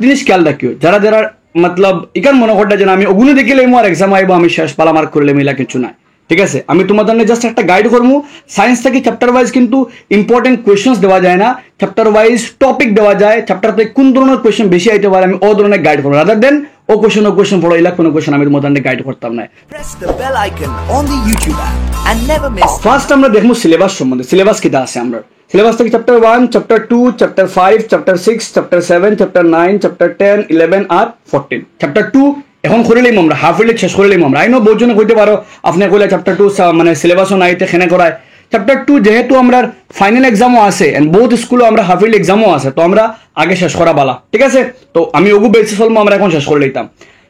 জিনিস খেয়াল রাখিও, যারা যারা মতলব ইকান মনে করতে যেন আমি ওগুলো দেখিলে আমার এক্সাম আইব আমি শেষ পালা মার্ক করলে মিলা কিছু নাই, ঠিক আছে? আমি তোমাদের জাস্ট একটা গাইড করবো। সায়েন্স থেকে চ্যাপ্টার ওয়াইজ কিন্তু ইম্পর্টেন্ট কোয়েশ্চেন্স দেওয়া যায় না, চ্যাপ্টার ওয়াইজ টপিক দেওয়া যায়, চ্যাপ্টার থেকে কোন ধরনের কোয়েশ্চেন বেশি আইতে পারে আমি ও ধরনের গাইড করবো, রাদার দেন ও কোয়েশ্চেন পড়ো এলা কোনো কোয়েশ্চেন আমি তোমাদের গাইড করতাম না। ফার্স্ট আমরা দেখবো সিলেবাস সম্বন্ধে, সিলেবাস কিটা আছে আমরা। সিলেবাস থেকে chapter 1, chapter 2, chapter 5, chapter 6, chapter 7, chapter 9, chapter 10, 11 আর 14। চ্যাপ্টার 2 এখন করে লইম আমরা, হাফ ইয়ারলি শেষ করে লইম আমরা। আইনো বহুত জনে কইতে পারো আপনি কইলে চ্যাপ্টার 2 মানে সিলেবাসও নাইতে খেনে করায়। চ্যাপ্টার 2 যেহেতু আমরা ফাইনাল এক্সামও আছে এন্ড বহুত স্কুলও আমরা হাফ ইয়ারলি এক্সামও আছে, তো আমরা আগে শেষ করা বালা, ঠিক আছে? তো আমি ওগু বেসিস হলমো আমরা এখন শেষ করে লইতাম।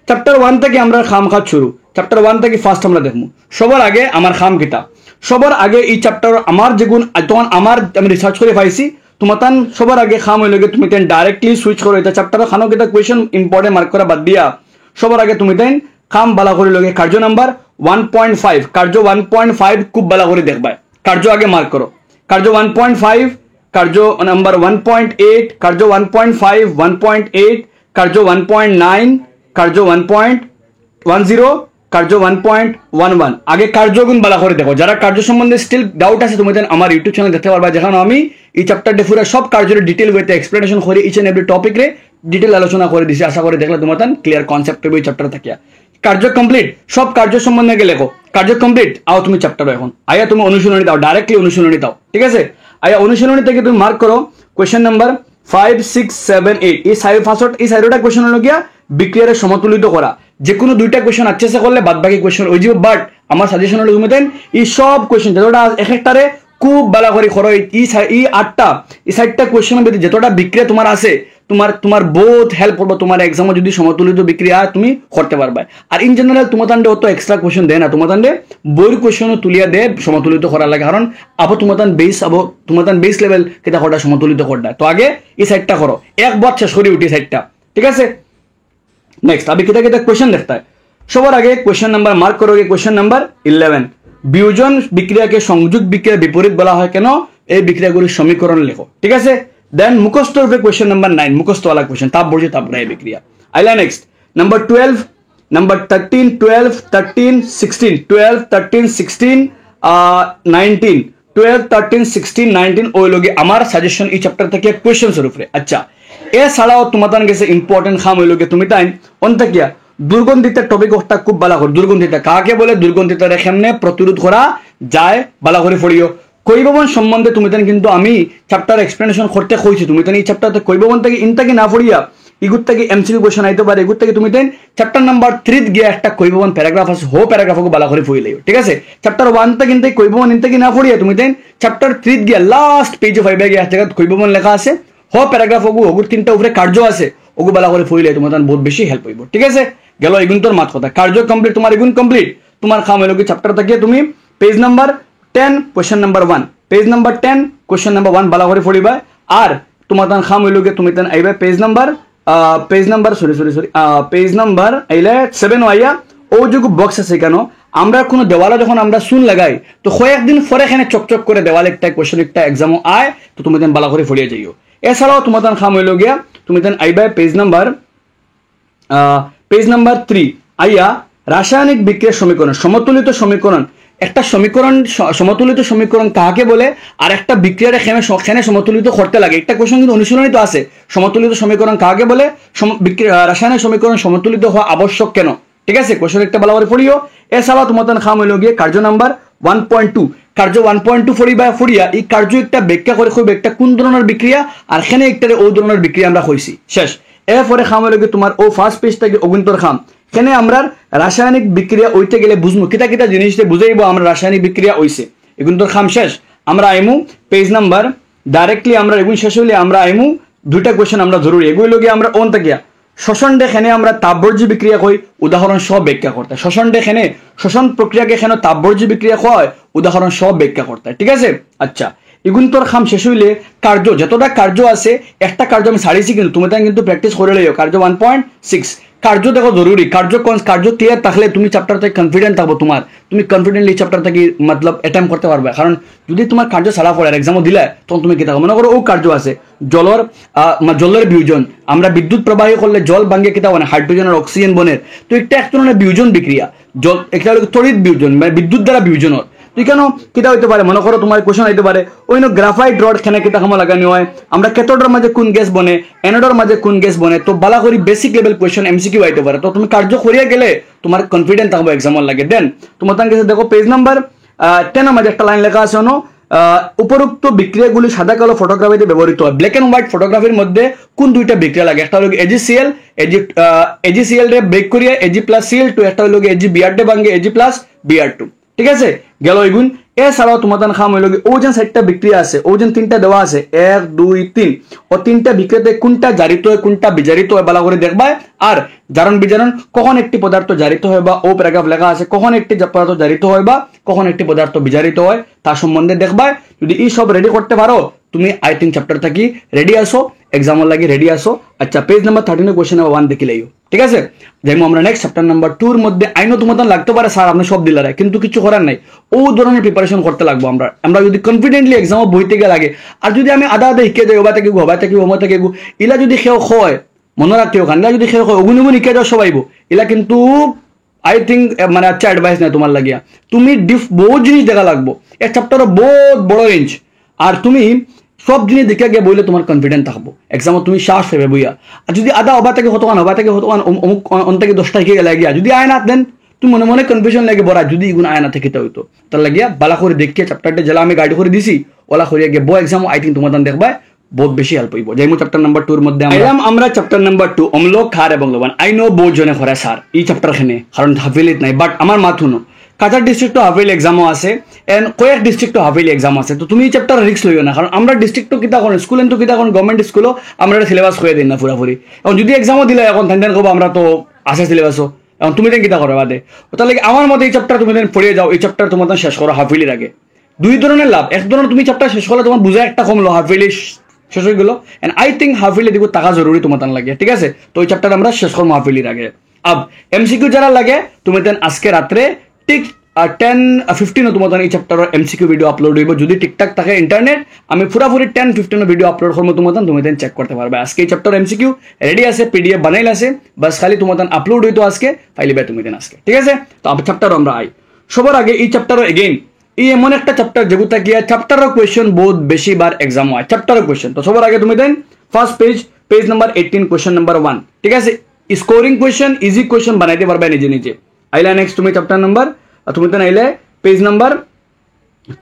চ্যাপ্টার 1 থেকে আমরা খাম খাত শুরু। চ্যাপ্টার 1 থেকে ফার্স্ট আমরা দেখবো। সবার আগে আমার খাম কিতা, সবার আগে এই চ্যাপ্টার আমার যেগুন তখন আমি রিসার্চ করে পাইছি তোমার সবার আগে খাম হইল তুমি তেন ডাইরেক্টলি সুইচ করো এটা চ্যাপ্টার খানো কিতা কোয়েশ্চেন ইম্পর্টেন্ট মার্ক করা বাদ দিয়া সবার আগে তুমি তেন খাম বালা করে লগে কার্য নাম্বার 1.5, কার্য 1.5 খুব বালা করে দেখবা। কার্য আগে মার্ক করো, কার্য 1.5, কার্য নাম্বার 1.8, কার্য 1.5, 1.8, কার্য 1.9, কার্য 1.10, কার্য 1.11। আগে কার্যগুণ বালা করে দেখো। যারা কার্য সম্বন্ধে স্টিল ডাউট আছে তুমি আমার ইউটিউব চ্যানেল দেখতে পারবা, যেখানে আমি এই চ্যাপ্টারটা পুরো সব কার্যের ডিটেল ওয়েতে এক্সপ্লেনেশন করে ইচ এন্ড এভরি টপিক রে ডিটেল আলোচনা করে দিছি। আশা করি দেখলে তোমার ক্লিয়ার কনসেপ্ট হবে এই চ্যাপ্টার থাকিয়া। কার্য কমপ্লিট, সব কার্য সম্বন্ধে গেলে লেখো। কার্য কমপ্লিট, আও তুমি চ্যাপ্টার এখন আয়া তুমি অনুশীলনী দাও, ডাইরেক্টলি অনুশীলনী দাও, ঠিক আছে? আয়া অনুশীলনী থেকে তুমি মার্ক করো কোয়েশ্চেন নাম্বার 5, 6, 7, 8। এই সাইডটা কোয়েশ্চেন হলো গিয়া বিক্রিয়ারে সমতুলিত করা। যে কোনো দুইটা কোয়েশ্চেন আচ্ছা করলে বাদ বাকি কোয়েশ্চেন ওই যে, বাট আমার সাজেশন হলো তুমি এই সব কোয়েশ্চেন যতটা এক একটারে খুব বালা করে করো। এই 8টা এই 7টা কোয়েশ্চেনের ভিতরে যতটা বিক্রিয়া তোমার আছে তোমার বহুত হেল্প করবো। তোমার এক্সামে যদি সমতুলিত বিক্রিয়া তুমি করতে পারবা। আর ইন জেনারেল তোমার অত এক্সট্রা কোয়েশ্চেন দেয় না, তোমার বইয়ের কোয়েশ্চেনও তুলিয়া দে সমতুলিত করার লাগে, কারণ আবো তোমার বেস লেভেল কেটা করা সমতুলিত করটা। তো আগে এই 7টা করো, একবার শেষ করে উঠি 7টা, ঠিক আছে? নেক্সট আমি কেটা কোয়েশ্চেন দেখতে হয়। সবার আগে কোয়েশ্চেন নাম্বার মার্ক করো। কোয়েশ্চেন নাম্বার 11, বিয়োজন বিক্রিয়াকে সংযোগ বিক্রিয়ার বিপরীত বলা হয় কেন? এই বিক্রিয়াগুলির সমীকরণ লেখো, ঠিক আছে? দেন মুখস্থ রূপে কোয়েশ্চেন নাম্বার 9, মুখস্থওয়ালা কোয়েশ্চেন, তাপবর্জ্য তাপগ্রাহী বিক্রিয়া। আইলা নেক্সট নাম্বার 12, নাম্বার 13, 12, 13, 16, 12, 13, 16, 19, 12, 13, 16, 19 ওই লগে আমার সাজেশন এই চ্যাপ্টার থেকে কোয়েশ্চেন এর উপরে। আচ্ছা, এছাড়াও তোমার কাছে ইম্পর্টেন্ট খাম হইল গিয়ে তুমি তাই অন্তাকিয়া দুর্গন্ধিতার টপিক একটা খুব বালা করে। দুর্গন্ধিতা কাকে বলে? দুর্গন্ধিতার কেমনে প্রতিরোধ করা যায় বালা করে পড়িও। কৈববন সম্বন্ধে তুমি কিন্তু আমি চ্যাপ্টার এক্সপ্লেনেশন করতে কইছি। তুমি এই চ্যাপ্টারতে কৈববন থেকে ইনতাকি না পড়িয়া ইগুর থেকে এমসিকিউ কোয়েশ্চন আইতে পারে। এগুর থেকে তুমি চ্যাপ্টার নাম্বার 3 গিয়ে একটা কৈববন প্যারাগ্রাফ আছে, হো প্যারাগ্রাফকে বালা করে পড়িলেও, ঠিক আছে? চ্যাপ্টার 1 থেকে কিন্তু কৈববন ইনতাকি না পড়িয়া তুমি চ্যাপ্টার 3 গিয়া লাস্ট পেজ 5 গিয়ে একটা কৈববন লেখা আছে, হো প্যারাগ্রাফ ওগুর 3টা উপরে কার্য আছে, ওগু বালা করে পড়িলে তোমার বহুত বেশি হেল্প হইব, ঠিক আছে? গেল এগুন তোর মাত কথা। কার্য কমপ্লিট, তোমার এগুন কমপ্লিট। তোমার খাম হইল কি চ্যাপ্টার থেকে তুমি page number 10 question number 1, page number 10 question number 1 বালা করে পড়িবা। আর তোমার খাম হইল কি তুমি আইবা পেজ নাম্বার আইলে 7 আইয়া ও যে বক্স আছে কেন আমরা কোনো দেওয়ালে যখন আমরা শুন লাগাই তো কয়েকদিন পরে এখানে চকচক করে দেওয়ালে একটা কোয়েশ্চেন একটা এক্সামও আয়, তো তুমি বালা করে পড়িয়ে যাইও। এছাড়াও তোমার খাম হইল গিয়া তুমি আইবা পেজ নাম্বার 3 আইয়া রাসায়নিক বিক্রিয়ার সমীকরণ, সমতুলিত সমীকরণ। একটা সমীকরণ, সমতুলিত সমীকরণ কাকে বলে আর একটা বিক্রিয়ার এখানে সমতুলিত করতে লাগে, একটা কোয়েশ্চন কিন্তু অনুশীলনী তো আছে। সমতুলিত সমীকরণ কাকে বলে? রাসায়নিক সমীকরণ সমতুলিত হওয়া আবশ্যক কেন, ঠিক আছে? কোয়েশ্চন একটা ভালো করে পড়িও। এছাড়াও তোমার খাম হইল গিয়ে কার্য নাম্বার 1.2, কার্য 1.2 ফড়িয়া এই কার্য একটা ব্যাখ্যা করে খুব একটা কোন ধরনের বিক্রিয়া আর এখানে একটা ও ধরনের বিক্রিয়া আমরা হইছি শেষ। এরপরে খাম হইল গিয়ে তোমার ও ফার্স্ট পেজ থেকে অগুন্তর খাম। এখানে আমরা রাসায়নিক বিক্রিয়া ওইতে গেলে বুঝবো কিতা কিতা জিনিসটা বুঝাইবো আমরা রাসায়নিক বিক্রিয়া হইছে। এগুন তোর খাম শেষ। আমরা আইমু পেজ নাম্বার ডাইরেক্টলি আমরা এগুন শেষ হইলে আমরা আইমু দুইটা কোয়েশ্চেন আমরা জরুরি এগুলো গিয়ে আমরা ওন তাকিয়া শ্বসন ডেখানে আমরা তাপবর্জ্য বিক্রিয়া কই উদাহরণ সহ ব্যাখ্যা করতে। শ্বসন ডেখানে শ্বসন প্রক্রিয়াকে কেন তাপবর্জ্য বিক্রিয়া হয় উদাহরণ সহ ব্যাখ্যা করতে, ঠিক আছে? আচ্ছা, এগুন তোর খাম শেষ হইলে কার্য যতটা কার্য আছে একটা কার্য আমি ছাড়িয়েছি কিন্তু তুমি তাই কিন্তু প্র্যাকটিস করে লইও। কার্য 1.6 কার্য দেখো জরুরি, কার্য ক্লিয়ার থাকলে তুমি চ্যাপ্টার থেকে কনফিডেন্ট থাকবো, তুমি কনফিডেন্টলি চ্যাপ্টার থেকে মতলব অ্যাটেম্প করতে পারবে। কারণ যদি তোমার কার্য ছাড়া পড়ে এক্সামও দিলে তখন তুমি কি থাকো, মনে করো ও কার্য আছে জলের বিয়োজন, আমরা বিদ্যুৎ প্রবাহী করলে জল ভাঙ্গে কিতা বনে হাইড্রোজেন আর অক্সিজেন বনের, তো একটা এক ধরনের বিয়োজন বিক্রিয়া, জল একটা তড়িৎ বিয়োজন মানে বিদ্যুৎ দ্বারা বিয়োজনের। তুই কেন কিতা হইতে পারে, মনে করো তোমার কোশ্চেন হইতে পারে ওই গ্রাফাইট রড খেনে কিতা খামা লাগানি হয়, আমরা ক্যাথোডের মাঝে কোন গ্যাস বনে, অ্যানোডের মাঝে কোন গ্যাস বনে, তো বালা করি বেসিক লেভেল কোশ্চেন এমসিকিউ হইতে পারে। তো তুমি কার্য করিয়া গেলে তোমার কনফিডেন্ট থাকবো এক্সামের লাগে। দেন তোমার কাছে দেখো পেজ নাম্বার 10 মাঝে একটা লাইন লেখা আছে উপরোক্ত বিক্রিয়াগুলি সাদা কালো ফটোগ্রাফিতে ব্যবহৃত হয়। ব্ল্যাক এন্ড হোয়াইট ফটোগ্রাফির মধ্যে কোন দুইটা বিক্রিয়া লাগে, একটা হলো এজিসিএল রে ব্রেক করিয়া Ag+Cl2, একটা হলো AgBr ডে ভাঙ্গে Ag+Br2। ঠিক আছে, গেল এগুন। এছাড়াও তোমার খাম হইল ওজন 4টা বিক্রিয়া আছে, ওজন 3টা দেওয়া আছে 1 2 3, ও 3টা বিক্রিয়াতে কোনটা জারিত হয় কোনটা বিজারিত হয় ভালো করে দেখবা। আর জারণ বিজারণ কখন একটি পদার্থ জারিত হয় বা ও প্যারাগ্রাফ লেখা আছে কখন একটি পদার্থ জারিত হয় বা কখন একটি পদার্থ বিজারিত হয় তার সম্বন্ধে দেখবা। যদি এই সব রেডি করতে পারো তুমি আই থিঙ্ক চ্যাপ্টার থাকি রেডি আসো, এক্সামের লাগি রেডি আসো। আচ্ছা, পেজ নাম্বার 13 কোশ্চেন নাম্বার 1 দেখি লাইও। ঠিক আছে, যাইমু আমরা নেক্সট চ্যাপ্টার নাম্বার 2 এর মধ্যে। আইনো তোমার লাগতে পারে স্যার আপনি সব দিলারে, কিন্তু কিছু করার নাই, ও ধরনের প্রিপারেশন করতে লাগবো আমরা যদি কনফিডেন্টলি এক্সাম বইতে গিয়ে লাগে। আর যদি আমি আধা শিখে যাই ওবা থেকে হবা থেকে ওমা থেকে ইলা যদি খেয়ে হয় মনে রাখতে ওখানে যদি খেয়ে হয় ওগুন শিখে যাও সবাইব, ইলা কিন্তু আই থিঙ্ক মানে আচ্ছা অ্যাডভাইস নাই তোমার লাগিয়া। তুমি বহুত জিনিস দেখা লাগবো, এক চ্যাপ্টারও বহুত বড় রেঞ্জ, আর তুমি সব জিনিস দেখে গিয়ে বইলে তোমার কনফিডেন্ট থাকবো এক্সামত তুমি শ্বাস ফেবে বইয়া। আর যদি আধা হবা থেকে হতকান অমুক অন থেকে 10টা শিখে গেলে গিয়া যদি আয় না দেন তুমি মনে মনে কনফিউশন লাগে বড়া যদি এগুলো আয় না থেকে হইতো তার লাগিয়া বালা করে দেখিয়ে চ্যাপ্টারটা জেলা আমি গাইড করে দিছি ওলা করিয়া গিয়ে বই এক্সাম আই থিঙ্ক তোমার দেখবা বহুত বেশি হেল্প হইব। যাইমু চ্যাপ্টার নাম্বার 2 এর মধ্যে আমরা চ্যাপ্টার নাম্বার 2 অম্লক ক্ষার এবং লবণ। আই নো বহুত জনে করে স্যার এই চ্যাপ্টার খানে কারণ হাফিলিত নাই, বাট আমার মাথুনো কাছাড় ডিস্ট্রিক্টও হাফিল এক্সামও আছে এন্ড কয়েক ডিস্ট্রিক্টও হাফিল এক্সাম আছে। তো তুমি এই চ্যাপ্টার রিস্ক লইও না, কারণ আমরা ডিস্ট্রিক্টও কিতা করেন স্কুল তো কিতা করেন গভর্নমেন্ট স্কুলও আমরা সিলেবাস হয়ে দিই না পুরাপুরি। এখন যদি এক্সামও দিলে এখন ধান কব আমরা তো আছে সিলেবাসও, এখন তুমি দেন কিতা করো বাদে। তাহলে আমার মতে এই চ্যাপ্টার তুমি দেন পড়িয়ে যাও, এই চ্যাপ্টার তোমার শেষ করো হাফিলির আগে। দুই ধরনের লাভ, এক ধরনের তুমি চ্যাপ্টার শেষ করলে তোমার বুঝা একটা কমলো হাফিলি শেষ হয়ে গেলো, এন্ড আই থিঙ্ক হাফিলি দিব টাকা জরুরি তোমার লাগে। ঠিক আছে, তো ওই চ্যাপ্টার আমরা শেষ করবো হাফিলির আগে। আব এমসিকিউ যারা লাগে তুমি দেন আজকে রাত্রে ঠিক 10-15 তোমার এই চ্যাপ্টার এমসিকিউ ভিডিও আপলোড হইব, যদি ঠিকঠাক থাকে ইন্টারনেট আমি পুরাপুরি 10-15 ভিডিও আপলোড করবো তোমার তুমি দেন চেক করতে পারবে। আজকে এই চ্যাপ্টার এমসিকিউ রেডি আছে, পিডিএফ বানাইল আছে, বাস খালি তোমার আপলোড হইতো আজকে ফাইলিবে তুমি দেন আজকে। ঠিক আছে, তো চ্যাপ্টার আমরা আই সবার আগে এই চ্যাপ্টারও এগেইন এই এমন একটা চ্যাপ্টার যেগুলো গিয়া চ্যাপ্টারের কোয়েশ্চেন বহুত বেশি বার এক্সাম হয় চ্যাপ্টারের কোয়েশ্চেন। তো সবার আগে তুমি then first page number 18 question number 1। ঠিক আছে, স্কোরিং কোয়েশ্চেন ইজি কোয়েশ্চেন বানাইতে পারবে নিজে নিজে। আইলা নেক্সট তুমি চ্যাপ্টার নাম্বার তুমি তো আইলে পেজ নাম্বার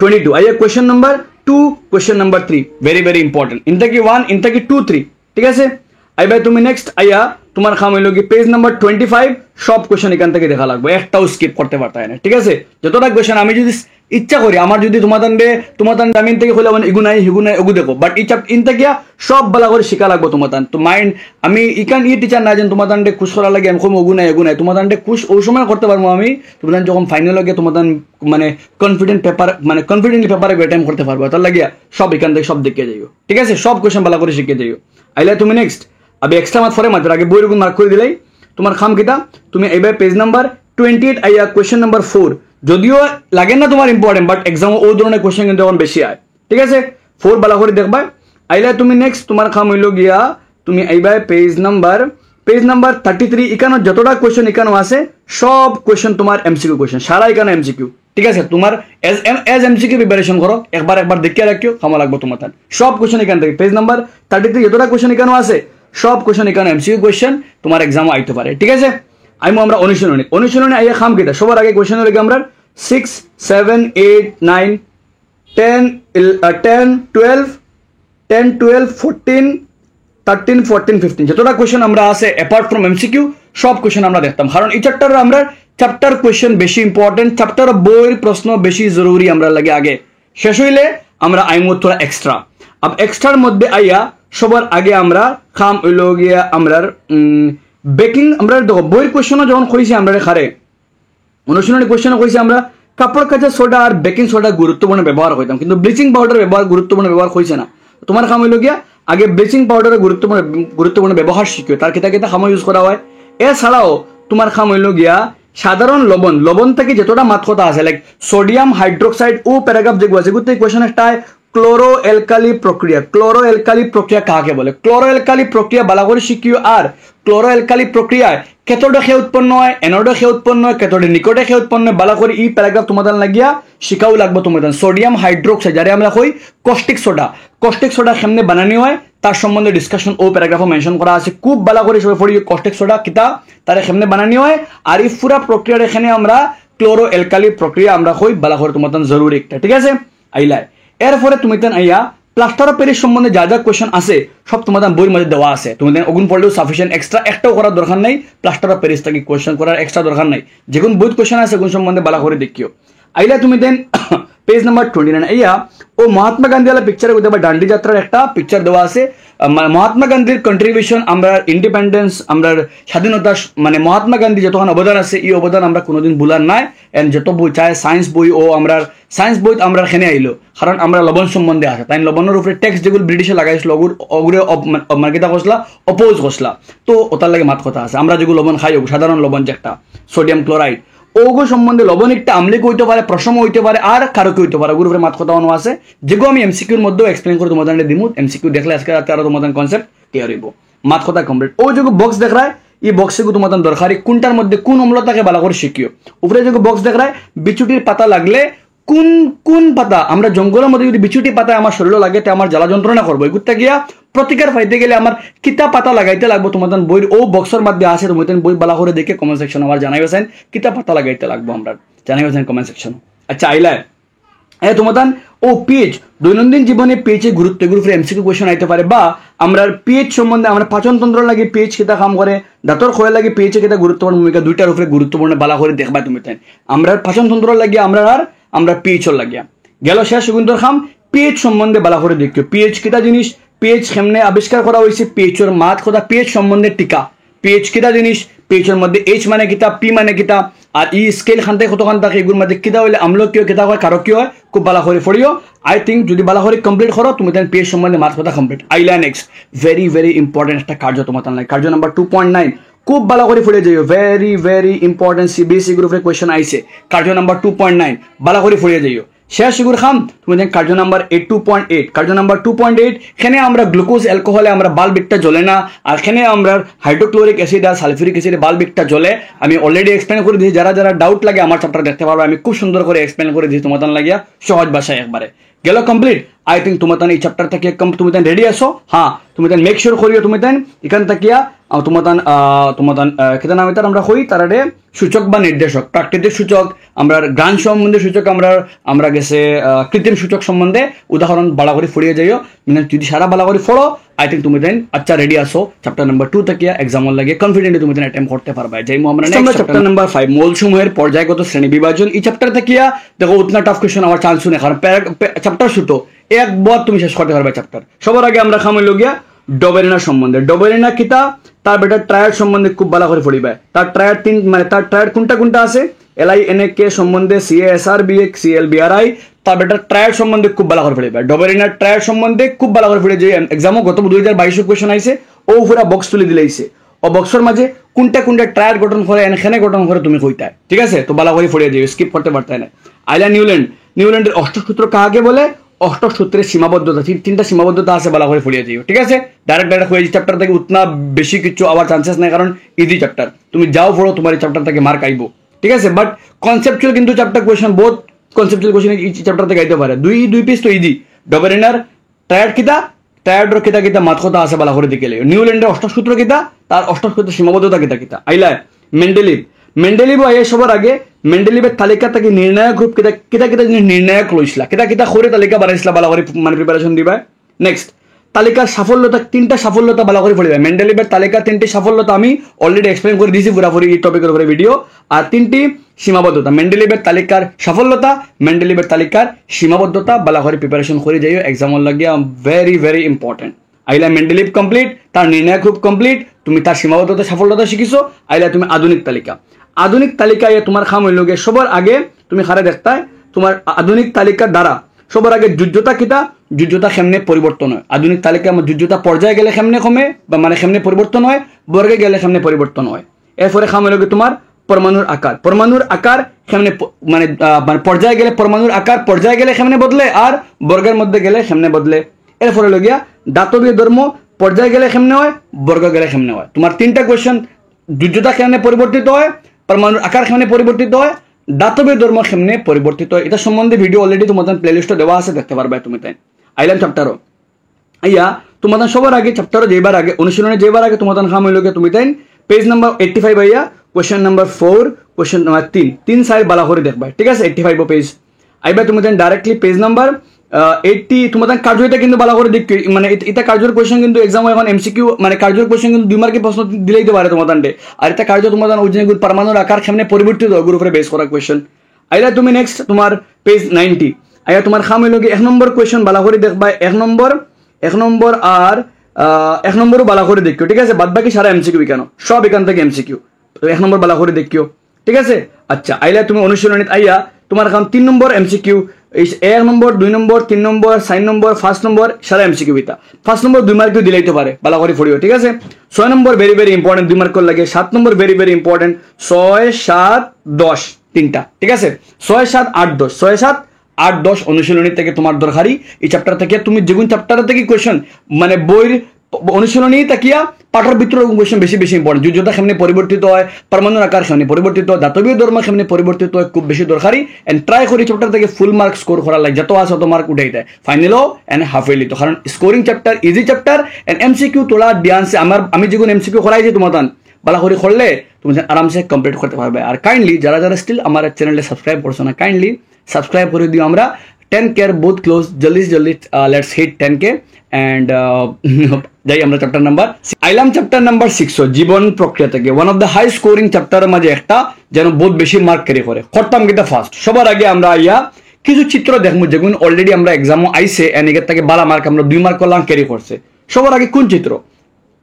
22 আইয়া question number 2 question number 3 very very important. ইনতাকি 1 ইনতাকি 2 3। ঠিক আছে, আইবা তুমি নেক্সট আইয়া তোমার খাম হইল কি পেজ নাম্বার 25 সব কোয়েশ্চেন এখান থেকে দেখা লাগবে, একটাও স্কিপ করতে পারতে হয় না। ঠিক আছে, যতটা কোয়েশ্চেন আমি যদি ইচ্ছা করি আমার যদি তোমার আমি থেকে হইলে মানে এগু নাই হিগু নাই এগু দেখো, বাট এই চ্যাপ্টার ইনতে গিয়া সব বেলা করে শিখা লাগবো তোমার তো মাইন্ড আমি ইকান ই টিচার না যেন তোমার খুশ করা লাগে আমি এগু নাই তোমার খুশ ওই সময় করতে পারবো আমি তোমার যখন ফাইনাল গিয়ে তোমার মানে কনফিডেন্ট পেপার মানে কনফিডেন্টলি পেপারে অ্যাটেম্প করতে পারবো, তার লাগিয়া সব এখান থেকে সব দেখে যাইও। ঠিক আছে, সব কোয়েশ্চেন বেলা করে শিখে যাইও। আইলে তুমি নেক্সট আবে এক্সট্রা মার্ক ফরে মাত্র আগে বইয়ের মার্ক করে দিলাই তোমার খাম কিতা তুমি এইবার পেজ নাম্বার 28 আইয়া কোয়েশ্চেন নাম্বার 4 যদিও লাগে না তোমার ইম্পর্টেন্ট, বাট এক্সাম ও ধরনের কোয়েশ্চেন কিন্তু এখন বেশি আয়। ঠিক আছে, 4 বালা করে দেখবা। আইলে তুমি নেক্সট তোমার খাম হইল গিয়া তুমি এইবার পেজ নাম্বার 33 এখানে যতটা কোয়েশ্চেন এখানে আছে সব কোয়েশ্চেন তোমার এমসিকিউ কোয়েশ্চেন সারা এখানে এমসিকিউ। ঠিক আছে, তোমার এজ এমসিকিউ প্রিপারেশন করো, একবার দেখিয়ে রাখিও খামা লাগবো তোমার সব কোয়েশ্চেন এখান থেকে পেজ নাম্বার 33 যতটা কোয়েশ্চেন এখানে আছে সব কোয়েশ্চেন এখানে এমসিকিউ কোয়েশ্চেন তোমার এক্সামও আইতে পারে। ঠিক আছে, আমরা অনুশীলনী আইয়া খাম কিতা সবার আগে কোয়েশ্চেন হলে আমরা 6 7 8 9 10 12 14 13 14 15 যতটা কোয়েশ্চেন আমরা আছে অ্যাপার্ট ফ্রম এমসিকিউ সব কোয়েশ্চেন আমরা দেখতাম, কারণ এই চ্যাপ্টারে আমরা চ্যাপ্টার কোয়েশ্চেন বেশি ইম্পর্টেন্ট, চ্যাপ্টার বইয়ের প্রশ্ন বেশি জরুরি আমরা লাগে আগে শেষ হইলে আমরা আইমো তোরা এক্সট্রা। আব এক্সট্রার মধ্যে আইয়া সবার আগে আমরা খাম হইল গিয়া আমরা বেকিং আমরা দেখো বইয়ের কোয়েশ্চেনও যখন কইছি আমরা খারে অনুশীলনী কোয়েশ্চেনও কইছি আমরা কাপড় কাচা সোডা আর বেকিং সোডা গুরুত্বপূর্ণ ব্যবহার হইতাম, কিন্তু ব্লিচিং পাউডার গুরুত্বপূর্ণ ব্যবহার হয়েছে না। তোমার খাম হইল গিয়া আগে ব্লিচিং পাউডারের গুরুত্বপূর্ণ ব্যবহার শিখিও, তার কিতা কিতা খামা ইউজ করা হয় এছাড়াও তোমার খাম হইল গিয়া সাধারণ লবণ লবণ থেকে যতটা মাত কথা আছে লাইক সোডিয়াম হাইড্রোক্সাইড ও প্যারাগ্রাফ যেগুলো আছে এগুলো কোয়েশ্চন একটা ক্লোরো অ্যালকালি প্রক্রিয়া কাকে বলে ক্লোরো অ্যালকালি প্রক্রিয়া বালা করে শিখিও আর ক্লোরো অ্যালকালি প্রক্রিয়ায় কেতটা খেয়ে উৎপন্ন হয় এনোডো খেয়ে উৎপন্ন হয় কেতটা নিকটে খেয়ে উৎপন্ন হয় বালা করে এই প্যারাগ্রাফ তোমাদের লাগিয়া শিখাও লাগবে তোমাদের সোডিয়াম হাইড্রোক্সাইড যারে আমরা কই কস্টিক সোডা কেমনে বানানি হয় তার সম্বন্ধে ডিসকাশন ও প্যারাগ্রাফে মেনশন করা আছে খুব বালা করে সবাই পড়ি কস্টিক সোডা কিতা তারে কেমনে বানানি হয় আর এই পুরা প্রক্রিয়ার এখানে আমরা ক্লোরো অ্যালকালি প্রক্রিয়া আমরা কই বালা করে তোমাদের জরুরি একটা ঠিক আছে আইলাই এরপরে তুমি আইয়া প্লাস্টার অফ প্যারিস সম্বন্ধে যা যা কোয়েশ্চন আছে সব তোমাদের বইয়ের মধ্যে দেওয়া আছে তোমাদের অগুন পড়লেও সাফিসিয়েন্ট এক্সট্রা একটাও করার দরকার নাই প্লাস্টার অফ প্যারিস থেকে কোয়েশ্চন করার এক্সট্রা দরকার নাই যেগুন বইয়ের কোয়েশ্চন আছে কোন সম্বন্ধে বালা করে দেখিও আইলা তুমি দেন পেজ নাম্বার 29 আইয়া ও মহাত্মা গান্ধী वाला পিকচারে উঠে বা ডান্ডি যাত্রার একটা পিকচার দেওয়া আছে মহাত্মা গান্ধীর কন্ট্রিবিউশন আমরা ইন্ডিপেন্ডেন্স আমরা স্বাধীনতা মানে মহাত্মা গান্ধী যতক্ষণ অবদান আছে এই অবদান আমরা কোনোদিন ভুলার নাই এন্ড যত বই চাই সায়েন্স বই ও আমরা সায়েন্স বই আমরা এখানে আইলো কারণ আমরা লবণ সম্বন্ধে আছে তাই লবণের উপরে টেক্সট যেগুলো ব্রিটিশে লাগাইছিল ওগুলো মার্কেটা কসলা অপোজ কসলা তো ওটার লাগে মাত কথা আছে আমরা যেগুলো লবণ খাই সাধারণ লবণ যে একটা সোডিয়াম ক্লোরাইড ওগো সম্বন্ধে লবণ একটা আমলিক হইতে পারে প্রশম হইতে পারে আর কারকে হইতে পারে ওগুলোর উপরে মাত কথা অনু আছে যেগুলো আমি এমসিকিউর মধ্যেও এক্সপ্লেন করে তোমাদের দিমু এমসিকিউ দেখলে আজকে রাতে আরো তোমাদের কনসেপ্ট ক্লিয়ার হইব মাত কথা কমপ্লিট ও যে বক্স দেখ রায় এই বক্সে তোমাদের দরকারি কোনটার মধ্যে কোন অম্লতাকে ভালো করে শিখিও উপরে যে বক্স দেখ রায় বিচুটির পাতা লাগলে কোন কোন পাতা আমরা জঙ্গলের মধ্যে যদি বিচুটি পাতা আমার শরীরে লাগে তে আমার জ্বালা যন্ত্রণা করবো এগুলো গিয়া প্রতিকার পাইতে গেলে আমার কিতা পাতা লাগাইতে লাগবো তোমাদের বই ও বক্সের মধ্যে আছে তোমাদের বই বালা করে দেখে কমেন্ট সেকশন আমার জানাইবেন কিতা পাতা লাগাইতে লাগবো আমরা জানাইবেন কমেন্ট সেকশন আচ্ছা আইলাই তোমাদের ও পিএইচ দৈনন্দিন জীবনে পিএইচের গুরুত্ব এগুলো এমসিকিউ কোয়েশ্চন আইতে পারে বা আমরা পিএইচ সম্বন্ধে আমরা পাচনতন্ত্র লাগে পিএইচ কিতা কাম করে দাঁতর খোয়া লাগে পিএইচে কিতা গুরুত্বপূর্ণ ভূমিকা দুইটার উপরে গুরুত্বপূর্ণ বালা করে দেখবা তুমি তাই আমরা পাচনতন্ত্র লাগে আমরা পিএইচর লাগিয়া গেল শেষ সেগুন্তর খাম পিএইচ সম্বন্ধে বালা করে দেখিও পিএইচ কিতা জিনিস পিএইচ কেমনে আবিষ্কার করা হয়েছে পিএইচর মাত কথা পিএইচ সম্বন্ধে টিকা পিএইচ কিতা জিনিস পিএইচর মধ্যে এইচ মানে কিতা পি মানে কিতা আর ই স্কেল খানতে কতখান থাকে এগুলোর মধ্যে কিতা হইলে আমলকীয় কিতা হয় কারকীয় হয় খুব বালা করে পড়িও আই থিঙ্ক যদি বালা করে কমপ্লিট করো তুমি তাই পিএইচ সম্বন্ধে মাত কথা কমপ্লিট আইলা নেক্সট ভেরি ইম্পর্টেন্ট একটা কার্য তোমার লাগে কার্য নাম্বার 2.9 খুব ভালো করে ফুলে যাইও ভেরি ইম্পর্টেন্ট সিবিএসই গ্রুপের কোয়েশ্চন আইছে কার্য নাম্বার 2.9 ভালো করে ফুলে যাইও শেষ শিগুর খাম তুমি দেখ কার্য নাম্বার 2.8 কার্য নাম্বার 2.8 এখানে আমরা গ্লুকোজ অ্যালকোহলে আমরা বাল্ব একটা জ্বলে না আর এখানে আমরা হাইড্রোক্লোরিক অ্যাসিড আর সালফিউরিক অ্যাসিডে বাল্ব একটা জ্বলে আমি অলরেডি এক্সপ্লেন করে দিয়েছি যারা ডাউট লাগে আমার চ্যাপ্টার দেখতে পারবে আমি খুব সুন্দর করে এক্সপ্লেন করে দিয়েছি তোমাদের লাগিয়া সহজ ভাষায় একবারে গেল কমপ্লিট আই থিঙ্ক তোমার এই চ্যাপ্টার থেকে তুমি রেডি আসো হ্যাঁ তুমি মেক শিওর করিও তুমি এখান থাকিয়া তোমার কেতা নাম এটা আমরা হই তার সূচক বা নির্দেশক প্রাকৃতিক সূচক আমরা গ্রাণ সম্বন্ধে সূচক আমরা গেছে কৃত্রিম সূচক সম্বন্ধে উদাহরণ বালা করে ফুরিয়ে যাইও মানে যদি সারা বালা করে ফলো আই থিঙ্ক তুমি আচ্ছা রেডি আসো চ্যাপ্টার নাম্বার 2 থেকে এক্সাম লাগে কনফিডেন্টলি তুমি অ্যাটেম্প করতে পারবে যাই আমরা চ্যাপ্টার নাম্বার 5 মৌল সমূহের পর্যায়গত শ্রেণী বিভাজন এই চ্যাপ্টার থেকে দেখো উতনা টাফ কোশ্চেন আমার চান্স শুনে কারণ চ্যাপ্টার ছোট একবার তুমি শেষ করতে পারবে চ্যাপ্টার সবার আগে আমরা খামাইল গিয়া ডবেরিনা সম্বন্ধে ডবেরিনা কিতা তার বেটার ট্রায়াড সম্বন্ধে খুব ভালো করে পড়িবে তার ট্রায়াড মানে তার ট্রায়াড কোনটা আছে LINAK সম্বন্ধে CASRBA CLBRI তার বেটার ট্রায়াড সম্বন্ধে খুব ভালো করে পড়িবে ডবেরিনা ট্রায়াড সম্বন্ধে খুব ভালো করে পড়ে যে এক্সামও গত 2022 কোয়েশ্চন আইছে ও পুরা বক্স তুলে দিলাইছে ও বক্সের মাঝে কোনটা ট্রায়াড গঠন করে এখানে গঠন করে তুমি কইতা ঠিক আছে তো ভালো করে পড়ে যাও স্কিপ করতে পারতে না আইলা নিউল্যান্ডের অষ্টসূত্র কাকে বলে অষ্টসূত্রের সীমাবদ্ধতা তিনটা সীমাবদ্ধতা আছে ভালো করে পড়িয়ে যাইও ঠিক আছে ডাইরেক্ট হয়ে চ্যাপ্টার থেকে উতনা বেশি কিছু আবার চান্সেস নাই কারণ ইজি চ্যাপ্টার তুমি যাও পড়ো তোমার এই চ্যাপ্টার থেকে মার্ক আইবো ঠিক আছে বাট কনসেপচুয়াল কিন্তু চ্যাপ্টার কোয়েশ্চন বহুত কনসেপচুয়াল কোয়েশ্চন এই চ্যাপ্টার থেকে আইতে পারে দুই পিস তো ইজি ডবেরিনার ট্রায়াড কিতা মাত কথা আছে ভালো করে দেখে নিউল্যান্ডের অষ্টসূত্র কিতা তার অষ্টসূত্রের সীমাবদ্ধতা কিতা আইলা মেন্ডেলিভ আইয়া সবার আগে মেন্ডেলিভের তালিকা থেকে নির্ণায়ক গ্রুপ কিতা নির্ণায়ক লইছিলা কিতা করে তালিকা বানাইছিলা ভালো করে মানে প্রিপারেশন দিবা নেক্সট তালিকার সাফল্যতা তিনটা সাফল্যতা ভালো করে পড়িবা মেন্ডেলিভের তালিকা তিনটি সাফল্যতা আমি অলরেডি এক্সপ্লেন করে দিয়েছি পুরোপুরি এই টপিকের উপরে ভিডিও আর তিনটি সীমাবদ্ধতা মেন্ডেলিভের তালিকার সাফল্যতা মেন্ডেলিভের তালিকার সীমাবদ্ধতা ভালো করে প্রিপারেশন করে যাইও এক্সামর লাগিয়া ভেরি ইম্পর্টেন্ট আইলা মেন্ডেলিভ কমপ্লিট তার নির্ণায়ক গ্রুপ কমপ্লিট তুমি তার সীমাবদ্ধতা সফলতা শিখিছো আইলা তুমি আধুনিক তালিকায় তোমার খাম হইল গে সবার আগে তুমি খারে দেখতা তোমার আধুনিক তালিকার দ্বারা সবার আগে যোজ্যতা কেমনে পরিবর্তন হয় আধুনিক তালিকা আমার যোজ্যতা পর্যায়ে গেলে কেমনে কমে বা মানে কেমনে পরিবর্তন হয় বর্গে গেলে কেমনে পরিবর্তন হয় এরপরে খাম হলো তোমার পরমাণুর আকার কেমনে মানে পর্যায়ে গেলে পরমাণুর আকার পর্যায়ে গেলে কেমনে বদলে আর বর্গের মধ্যে গেলে কেমনে বদলে। এরপরে হলো গিয়া দাতবীয় ধর্ম পর্যায়ে গেলে কেমনে হয়, বর্গ গেলে কেমনে হয়। তোমার তিনটা কোয়েশ্চেন, যোজ্যতা কেমনে পরিবর্তিত হয়, পরমাণুর আকার কেমনে পরিবর্তিত হয়, দাতবীয় ধর্ম কেমনে পরিবর্তিত হয়। এটা সম্বন্ধে ভিডিও অলরেডি তোমাদের প্লেলিস্টে দেওয়া আছে, দেখতে পারবে তুমি। তাই আইলাম চ্যাপ্টারও আইয়া তোমাদের সবার আগে চ্যাপ্টারও যেবার আগে অনুশীলনে যেবার আগে তোমাদের খাম হইল তুমি তাই পেজ নাম্বার 85 আইয়া question number 4 question number 3 side বালা করে দেখবা, ঠিক আছে। 85 পেজ আইবা তুমি তাই ডাইরেক্টলি পেজ নাম্বার 80 তোমাদের কার্যটা কিন্তু বালা করে দেখি, মানে এটা কার্যর কোয়েশ্চেন কিন্তু এক্সাম এখন এমসিকিউ মানে কার্যর কোয়েশ্চেন কিন্তু 2 মার্কের প্রশ্ন দিলেই তো পারে তোমাদের। আর এটা কার্য তোমাদের অরিজিনাল পরমাণুর আকার কেমনে পরিবর্তিত হয় উপরে বেস করা কোয়েশ্চেন। আইলা তুমি নেক্সট তোমার পেজ 90 আইয়া তোমার খাম হইল কি 1 নম্বর কোয়েশ্চেন বালা করে দেখবা, 1 নম্বর আর 1 নম্বরও বালা করে দেখিও, ঠিক আছে। বাদ বাকি সারা এমসিকিউ কেন সব এখান থেকে এমসিকিউ, 1 নম্বর বালা করে দেখিও, ঠিক আছে। আচ্ছা আইলা তুমি অনুশীলনীত আইয়া তোমার এখন 3 নম্বর এমসিকিউ, 1 নম্বর 2 নম্বর 3 নম্বর 4 নম্বর 5 নম্বর সারা এমসিকিউ এটা। 5 নম্বর 2 মার্কও দিলেইতে পারে, বালা করে পড়িও, ঠিক আছে। 6 নম্বর ভেরি ভেরি ইম্পর্টেন্ট 2 মার্ক লাগে। 7 নম্বর ভেরি ভেরি ইম্পর্টেন্ট 6 7 10 তিনটা, ঠিক আছে। 6 7 8 10 6 7 8 10 অনুশীলনী থেকে তোমার দরকারি এই চ্যাপ্টার থেকে তুমি যেগুন চ্যাপ্টার থেকে কোয়েশ্চেন মানে বইয়ের অনুশীলনী তাকিয়া পাঠর ভিতরে কোয়েশ্চেন বেশি বেশি ইম্পর্টেন্ট। যোজ্যতা কেমনে পরিবর্তিত হয়, পরমাণুর আকার কেমনে পরিবর্তিত হয়, দাতবীয় ধর্ম কেমনে পরিবর্তিত হয়, খুব বেশি দরকারি। এন্ড ট্রাই করি চ্যাপ্টার থেকে ফুল মার্ক স্কোর করার লাগে, যত আছে তত মার্ক উঠাই দেয় ফাইনালও এন্ড হাফ ইয়ারলি। তো কারণ scoring chapter easy chapter and MCQ তোলা ডিয়ান্সে আমি যেগুলো এমসিকিউ করাইছি তোমার বালা করে করলে তুমি আরামসে কমপ্লিট করতে পারবে। আর কাইন্ডলি যারা যারা স্টিল আমার চ্যানেলে সাবস্ক্রাইব করছো না, কাইন্ডলি সাবস্ক্রাইব করে দিও। আমরা 10K বহুত ক্লোজ, জলদি লেটস হিট 10K এন্ড যাই আমরা চ্যাপ্টার নাম্বার আইলাম চ্যাপ্টার নাম্বার 6 জীবন প্রক্রিয়া থেকে one of the high scoring চ্যাপ্টারের মাঝে একটা যেন বহুত বেশি মার্ক ক্যারি করে করতাম কিটা ফার্স্ট। সবার আগে আমরা আইয়া কিছু চিত্র দেখবো যেগুলো অলরেডি আমরা এক্সামও আইসে এন্ড এর থেকে 12 মার্ক আমরা 2 মার্ক করলাম ক্যারি করছে। সবার আগে কোন চিত্র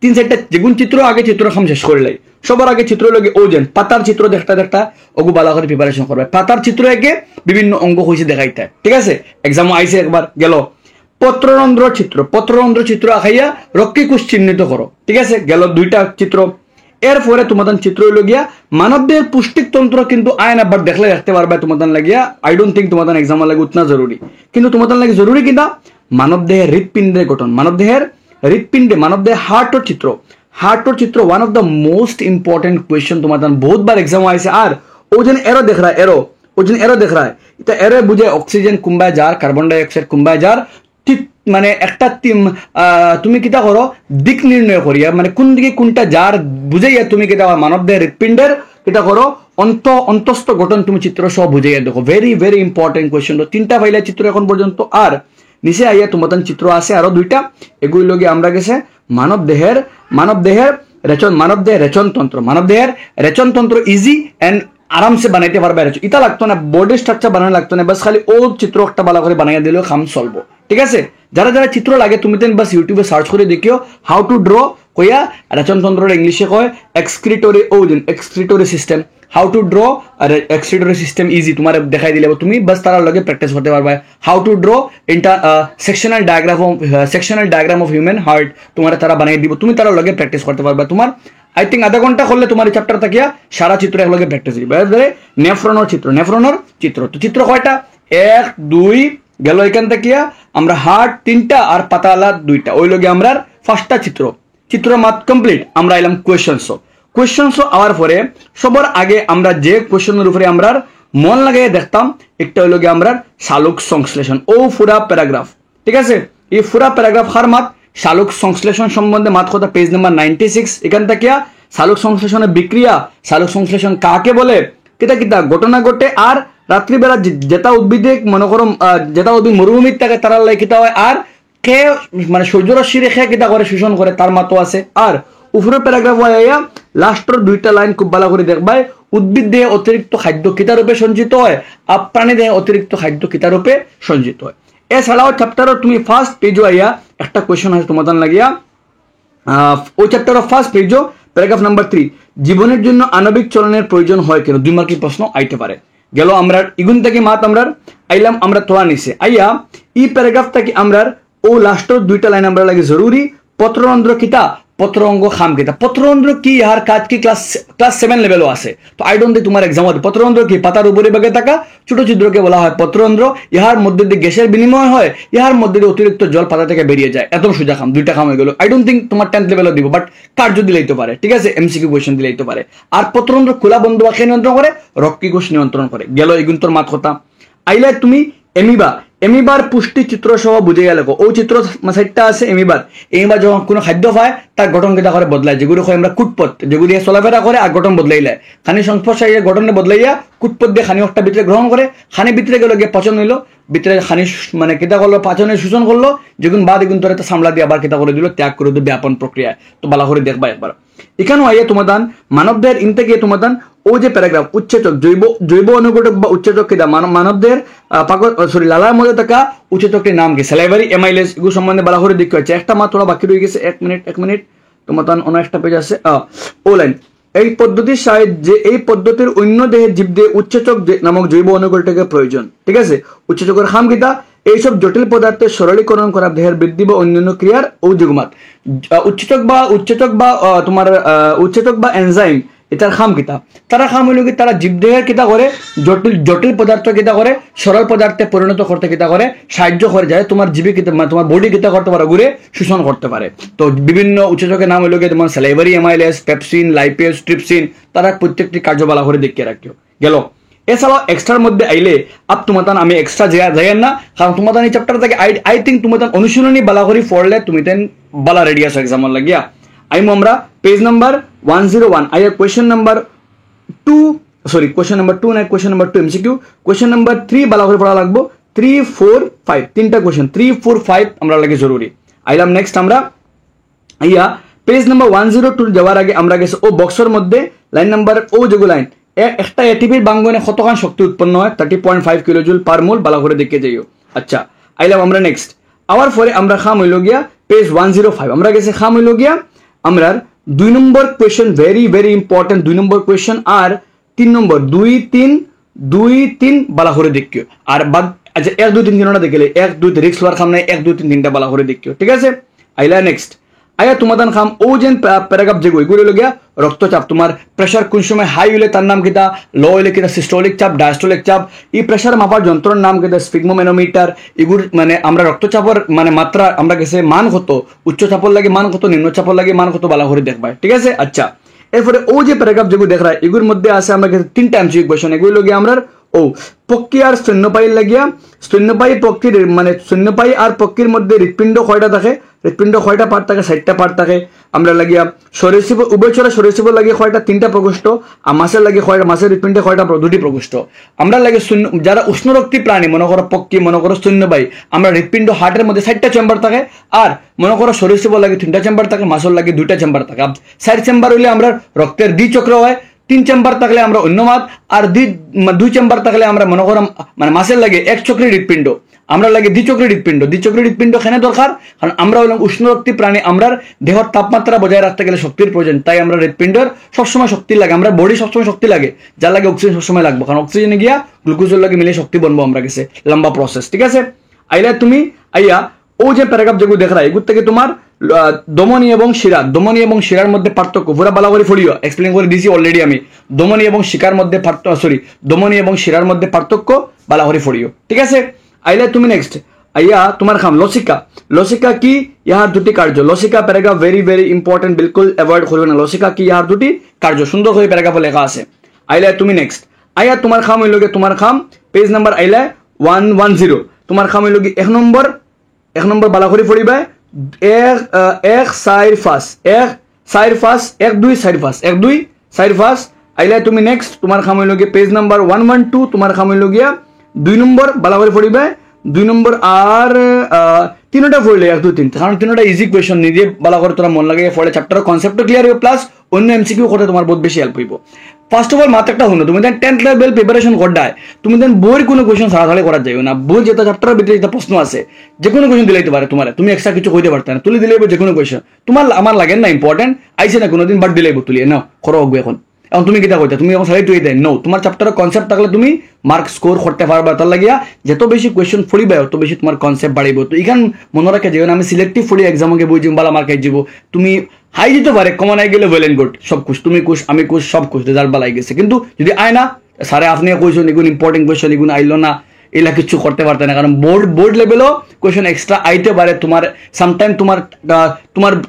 3-4টা যেগুন চিত্র আগে চিত্র খাম শেষ করে লাই। সবার আগে চিত্র লগে ওজন পাতার চিত্র দেখটা ওগু বালা করে প্রিপারেশন করবে। পাতার চিত্র একে বিভিন্ন অঙ্গ হয়েছে দেখাইতে, ঠিক আছে। এক্সাম আইসে একবার গেল। পত্ররন্ধ্র চিত্র আখাইয়া রক্ষীকুশ চিহ্নিত করো, ঠিক আছে। গেল 2টা চিত্র। এরপরে তোমাদের চিত্র হইল গিয়া মানবদেহের পুষ্টিক তন্ত্র কিন্তু আইন আবার দেখলে রাখতে পারবে তোমাদের লাগিয়া। আই ডোন্ট থিঙ্ক তোমাদের এক্সামের লাগে উতনা জরুরি, কিন্তু তোমাদের লাগে জরুরি কিনা মানবদেহের হৃৎপিণ্ডের গঠন, মানবদেহের হার্টর চিত্র one of the most important question তোমাদের বহুতবার এক্সাম আইছে। আর ওজন এরো দেখ রা এটা এরো বুঝে অক্সিজেন কুম্বায় যার, কার্বন ডাই অক্সাইড কুম্বায় যার, মানে একটা তুমি কিতা করো দিক নির্ণয় করিয়া মানে কোন দিকে কোনটা যার বুঝাইয়া তুমি কিতা মানবদেহের হৃৎপিণ্ডের কিতা করো অন্তস্থ গঠন তুমি চিত্র সহ বুঝাইয়া দেখো। Very very important question. তো 3টা ফাইলা চিত্র এখন পর্যন্ত। আর নিচে আইয়া তোমাদের চিত্র আছে আরো 2টা, এগুলি লগে আমরা গেছে মানবদেহের রেচনতন্ত্র ইজি এন্ড আরামসে বানাইতে পারবে। এটা লাগতো না, বডি স্ট্রাকচার বানানো লাগতো না, বাস খালি ও চিত্র একটা ভালো করে বানাইয়া দিলেও কাম চলবো, ঠিক আছে। যারা যারা চিত্র লাগে তুমি তেন বাস ইউটিউবে সার্চ করে দেখিও হাউ টু ড্র কইয়া রেচনতন্ত্র ইংলিশে কয় excretory system. How to draw excretory system easy তোমার দেখাই দিলে তুমি বাস তার লগে প্র্যাকটিস করতে পারবে। How to draw sectional diagram of human heart তোমার তারা বানিয়ে দিব, তুমি তার লগে প্র্যাকটিস করতে পারবে। তোমার আই থিঙ্ক আধা ঘন্টা করলে তোমার এই চ্যাপ্টার থাকিয়া সারা চিত্র একলগে প্র্যাকটিস দিবে। নেফ্রনের চিত্র তো চিত্র কয়টা 1 2 গেল। এখান থাকিয়া আমরা হার্ট 3টা আর পাতালা 2টা, ওই লগে আমরা 5টা চিত্র মাত কমপ্লিট। আমরা এলাম কোয়েশ্চনস আওয়ার পরে সবার আগে আমরা যে কোয়েশ্চনের উপরে আমরা মন লাগাই দেখতাম একটা হইল গিয়ে আমরা সালোক সংশ্লেষণ ও পুরা প্যারাগ্রাফ, ঠিক আছে। এই পুরা প্যারাগ্রাফ হার মাত সালোক সংশ্লেষণ সম্বন্ধে মাত কথা পেজ নাম্বার 96। এখান থেকে সালোক সংশ্লেষণের বিক্রিয়া, সালোক সংশ্লেষণ কাকে বলে, কিতা ঘটনা ঘটে। আর রাত্রিবেলা যেটা উদ্ভিদে মনে করো যেটা উদ্ভিদ মরুভূমির থাকে তারা লাই কিতা হয়, আর কে মানে সূর্যরশ্মি রেখে কিতা করে শোষণ করে তার মাতো আছে। আর উপরের প্যারাগ্রাফ হইয়া লাস্টের 2টা লাইন খুব ভালো করে দেখবাই উদ্ভিদ দেহে অতিরিক্ত খাদ্য কিতা রূপে সঞ্চিত হয়, আর প্রাণী দেহে অতিরিক্ত খাদ্য কিতা রূপে সঞ্চিত হয়। এছাড়াও চ্যাপ্টারও তুমি ফার্স্ট পেজও আইয়া একটা কোয়েশ্চন আছে তোমাদের লাগিয়া। ওই চ্যাপ্টারের ফার্স্ট পেজও প্যারাগ্রাফ নাম্বার 3 জীবনের জন্য আণবিক চলনের প্রয়োজন হয় কেন, 2 মার্কের প্রশ্ন আইতে পারে। গেল আমরা ইগুন থেকে মাত আমরা আইলাম আমরা তোয়া নিছে আইয়া এই প্যারাগ্রাফ থেকে আমরা ও লাস্টের 2টা লাইন আমরা লাগে জরুরি। পত্ররন্ধ্র কিতা পত্রঙ্গ খাম কিতা পত্রন্দ্র কি ইহার কাজ কি ক্লাস 7 লেভেলও আছে তো আই ডোন্ট থিঙ্ক তোমার এক্সাম হবে পত্রন্দ্র কি পাতার উপরে ভাগে থাকা ছোট ছিদ্রকে বলা হয় পত্রন্দ্র ইহার মধ্যে দিয়ে গ্যাসের বিনিময় হয় ইহার মধ্যে দিয়ে অতিরিক্ত জল পাতা থেকে বেরিয়ে যায় এত সোজা খাম দুইটা খাম হয়ে গেল আই ডোন্ট থিঙ্ক তোমার 10th লেভেলও দিব বাট কার্য দিলেইতে পারে ঠিক আছে এমসিকিউ কোশ্চেন দিলেইতে পারে আর পত্রন্দ্র খোলা বন্ধ বাকে নিয়ন্ত্রণ করে রক্কি কোষ নিয়ন্ত্রণ করে গেল এগুন তোর মাত কথা আইলে তুমি এমিবার পুষ্টি চিত্র সহ বুঝে গেলে ও চিত্র সাইডটা আছে এমিবার যখন কোনো খাদ্য পায় তার গঠন কেটা করে বদলায় যেগুলো হয় আমরা কুটপথ যেগুলি চলাফেরা করে আর গঠন বদলাইলে খানি সংস্পর্শে গঠনে বদলাইয়া কুটপথ দিয়ে খানি একটা ভিতরে গ্রহণ করে খানি ভিতরে গেল গিয়ে পচন হইলো ভিতরে খানি মানে কেটা করলো পাচনে শোষণ করলো যেগুন বাদ এগুন তোর একটা সামলা দিয়ে আবার কেটা করে দিল ত্যাগ করে দিল ব্যাপন প্রক্রিয়ায় তো বালা করে দেখবা একবার এখানেও আইয়া তোমাদান মানবদের ইনটেকে তোমাদান ও যে প্যারাগ্রাফ উচ্চেচক জৈব অনুঘটক বা উচ্চেচক কিনা মানবদের লালার মধ্যে থাকা উচ্চেচকটির নাম কি স্যালাইভারি এমাইলেজ এগুলো সম্বন্ধে বলা করে দেখতে হচ্ছে একটা মাত্র বাকি রয়ে গেছে 1 মিনিট তোমাদান অন্য একটা পেজ আছে ও লাইন এই পদ্ধতির সাহায্যে এই পদ্ধতির অন্য দেহের জীবদের উচ্চেচক নামক জৈব অনুঘটকের প্রয়োজন ঠিক আছে উচ্চেচকের খাম কিতা এইসব জটিল পদার্থের সরলীকরণ করা দেহের বৃদ্ধি বা অন্যান্য ক্রিয়ার যুগমাত উচ্চেচক বা এনজাইম এটার খাম কিতা তারা খাম হইল কি তারা জীবদেহের কিতা করে জটিল পদার্থ কিতা করে সরল পদার্থে পরিণত করতে কিতা করে সাহায্য করে যায় তোমার জীবে কিতা তোমার বডি কিতা করতে পারে ঘুরে শোষণ করতে পারে তো বিভিন্ন উচ্চেচকের নাম হইল কি তোমার salivary amylase pepsin lipase trypsin তারা প্রত্যেকটি কার্যবালা করে দেখিয়ে রাখিও গেল এছাড়াও এক্সট্রার মধ্যে আইলে আপ তোমার আমি এক্সট্রা যাইয়েন না কারণ তোমার এই চ্যাপ্টার থেকে আই থিঙ্ক তোমার অনুশীলনী বালা করে পড়লে তুমি তেন বালা রেডি আছো এক্সাম লাগিয়া আইমো আমরা পেজ নাম্বার 101 আইয়া question number 2 MCQ question number 3 বালা করে পড়া লাগবো 3 4 5 তিনটা কোয়েশ্চেন 3 4 5 আমরা লাগে জরুরি আইলাম নেক্সট আমরা আইয়া পেজ নাম্বার 102 যাওয়ার আগে আমরা গেছে ও বক্সের মধ্যে লাইন নাম্বার ও যেগুলো লাইন একটা এটিপির বাঙ্গনে কতখান শক্তি উৎপন্ন হয় 30.5 কিলোজুল পার মোল বালা করে দেখে যাইও আচ্ছা আইলাম আমরা নেক্সট আওয়ার পরে আমরা খাম হইল গিয়া পেজ 105 আমরা গেছে খাম হইল গিয়া আমরা 2 নম্বর কোয়েশ্চেন ভেরি ভেরি ইম্পর্টেন্ট 2 নম্বর কোয়েশ্চেন আর 3 নম্বর 2 3 বালা করে দেখিও আর বাদ আচ্ছা 1 2 3 তিনটা দেখলে 1 2 রিক্স লওয়ার খাম নাই 1 2 3 তিনটা বালা করে দেখিও ঠিক আছে আইলা নেক্সট আয়া তোমাদান খাম ও যেন প্যারাগ্রাফ যেগুলো এগুলো লগিয়া রক্তচাপ তোমার প্রেশার কোন সময় হাই হইলে তার নাম কিতা লো হইলে কিতা সিস্টোলিক চাপ ডায়াস্টোলিক চাপ এই প্রেশার মাপার যন্ত্রের নাম কিতা স্ফিগমোমেনোমিটার এগুলো মানে আমরা রক্তচাপের মানে মাত্রা আমরা গেছে মান কত উচ্চ চাপর লাগে মান কত নিম্ন চাপর লাগে মান কত বালা করে দেখবা ঠিক আছে আচ্ছা এরপরে ও যে প্যারাগ্রাফ যেগুলো দেখ রায় এগুলোর মধ্যে আছে আমরা গেছে 3টা এমসিকিউ কোয়েশ্চন এগুলো লগিয়া আমরা ও পক্ষী আর স্তন্যপায়ী লাগিয়া স্তন্যপায়ী পক্ষীর মানে স্তন্যপায়ী আর পক্ষীর মধ্যে হৃৎপিণ্ড কয়টা থাকে হৃৎপিণ্ড কয়টা পার্ট থাকে 60টা পার্ট থাকে আমরা লাগিয়া সরীসৃপ উভয়চরা সরীসৃপ লাগিয়ে কয়টা 3টা প্রকোষ্ঠ আর মাছের লাগিয়ে কয়টা মাছের হৃৎপিণ্ডে কয়টা 2টি প্রকোষ্ঠ আমরা লাগে যারা উষ্ণরক্তি প্রাণী মনে করো পক্ষী মনে করো স্তন্যপায়ী আমরা হৃৎপিণ্ড হার্টের মধ্যে 60টা চেম্বার থাকে আর মনে করো সরীসৃপ লাগে 3টা চেম্বার থাকে মাছের লাগে 2টা চেম্বার থাকে 4 চেম্বার হইলে আমরা রক্তের দ্বিচক্র হয় 3 চেম্বার থাকলে আমরা অন্যমাদ আর 2 চেম্বার থাকলে আমরা মনে করো মানে মাছের লাগে 1 চক্রের হৃৎপিণ্ড আমরা লাগে দ্বিচক্রের হৃৎপিণ্ড কেন দরকার কারণ আমরা হলাম উষ্ণরক্তি প্রাণী আমরা দেহের তাপমাত্রা বজায় রাখতে গেলে শক্তির প্রয়োজন তাই আমরা হৃৎপিণ্ডের সবসময় শক্তি লাগে আমরা বডি সবসময় শক্তি লাগে যার লাগে অক্সিজেন সবসময় লাগবে কারণ অক্সিজেনে গিয়া গ্লুকোজের লাগে মিলে শক্তি বনবো আমরা গেছে লম্বা প্রসেস ঠিক আছে আইলা তুমি আইয়া ও যে প্যারাগ্রাফ যেগুলো দেখা যায় এগুলো থেকে তোমার দমনী এবং শিরার মধ্যে পার্থক্য পুরা বালা করে ফলিও এক্সপ্লেন করে দিয়েছি অলরেডি আমি দমনী এবং শিরার মধ্যে পার্থক্য বালা করে ফলিও ঠিক আছে আইলে তুমি নেক্সট আইয়া তোমার খাম লসিকা কি ইহার দুটি কার্য লসিকা প্যারাগ্রাফ ভেরি ভেরি ইম্পর্টেন্ট বিলকুল অ্যাভয়েড করবে না লসিকা কি ইহার দুটি কার্য সুন্দর করে প্যারাগ্রাফে লেখা আছে আইলে তুমি নেক্সট আইয়া তোমার খাম হইল তোমার খাম পেজ নাম্বার আইলে 110 তোমার খাম হইল 1 নম্বর বালা করে ফড়িবা 1 আইলে তুমি নেক্সট তোমার খাম হইল পেজ নাম্বার 112 তোমার খাম হইল 2 নম্বর বালা করে ফড়িবা 2 নম্বর আর 3টা ফড়লে 1 2 3 কারণ 3টা ইজি কোয়েশ্চন নিজে বালা করে তোরা মন লাগে ফড়ে চ্যাপ্টারের কনসেপ্ট ক্লিয়ার হবে প্লাস অন্য এমসিকিউ করতে তোমার বহুত বেশি হেল্প হইব ফার্স্ট অফ অল মাত্র একটা হলো তুমি দেন 10th লেভেল প্রিপারেশন করডায় তুমি দেন বইয়ের কোনো কোয়েশ্চন সারাসারি করা যাবে না বই যেটা চ্যাপ্টারের ভিতরে যেটা প্রশ্ন আছে যে কোনো কোয়েশ্চন দিলাইতে পারে তোমার তুমি এক্সট্রা কিছু কইতে পারতে না তুলি দিলেই যে কোনো কোয়েশ্চন তোমার আমার লাগে না ইম্পর্টেন্ট আইছে না কোনোদিন বাট দিলেইব তুলিয়ে নাও করো হোক এখন তুমি কিতা কইতা তুমি এখন সাইড দেয় নো তোমার চ্যাপ্টারের কনসেপ্ট থাকলে তুমি মার্ক স্কোর করতে পারবা তার লাগিয়া যত বেশি কোয়েশ্চন ফড়িবা তত বেশি তোমার কনসেপ্ট বাড়িব তো এখান মনে রাখে যে আমি সিলেক্টিভ ফড়ি এক্সামকে বই জিম বালা মার্ক আই যাব তুমি হাই দিতে পারে, কমন আই গেলে ওয়েল এন্ড গুড, সব খুশ, তুমি খুশ, আমি খুশ, সব খুশ, রেজাল্ট বালাই গেছে। কিন্তু যদি আয় না, স্যারে আপনি কইছেন এগুলো ইম্পর্টেন্ট কোয়েশ্চেন, এগুলো আইলো না, এগুলা কিছু করতে পারতে না, কারণ বোর্ড লেভেলও কোয়েশ্চেন এক্সট্রা আইতে পারে। তোমার সামটাইম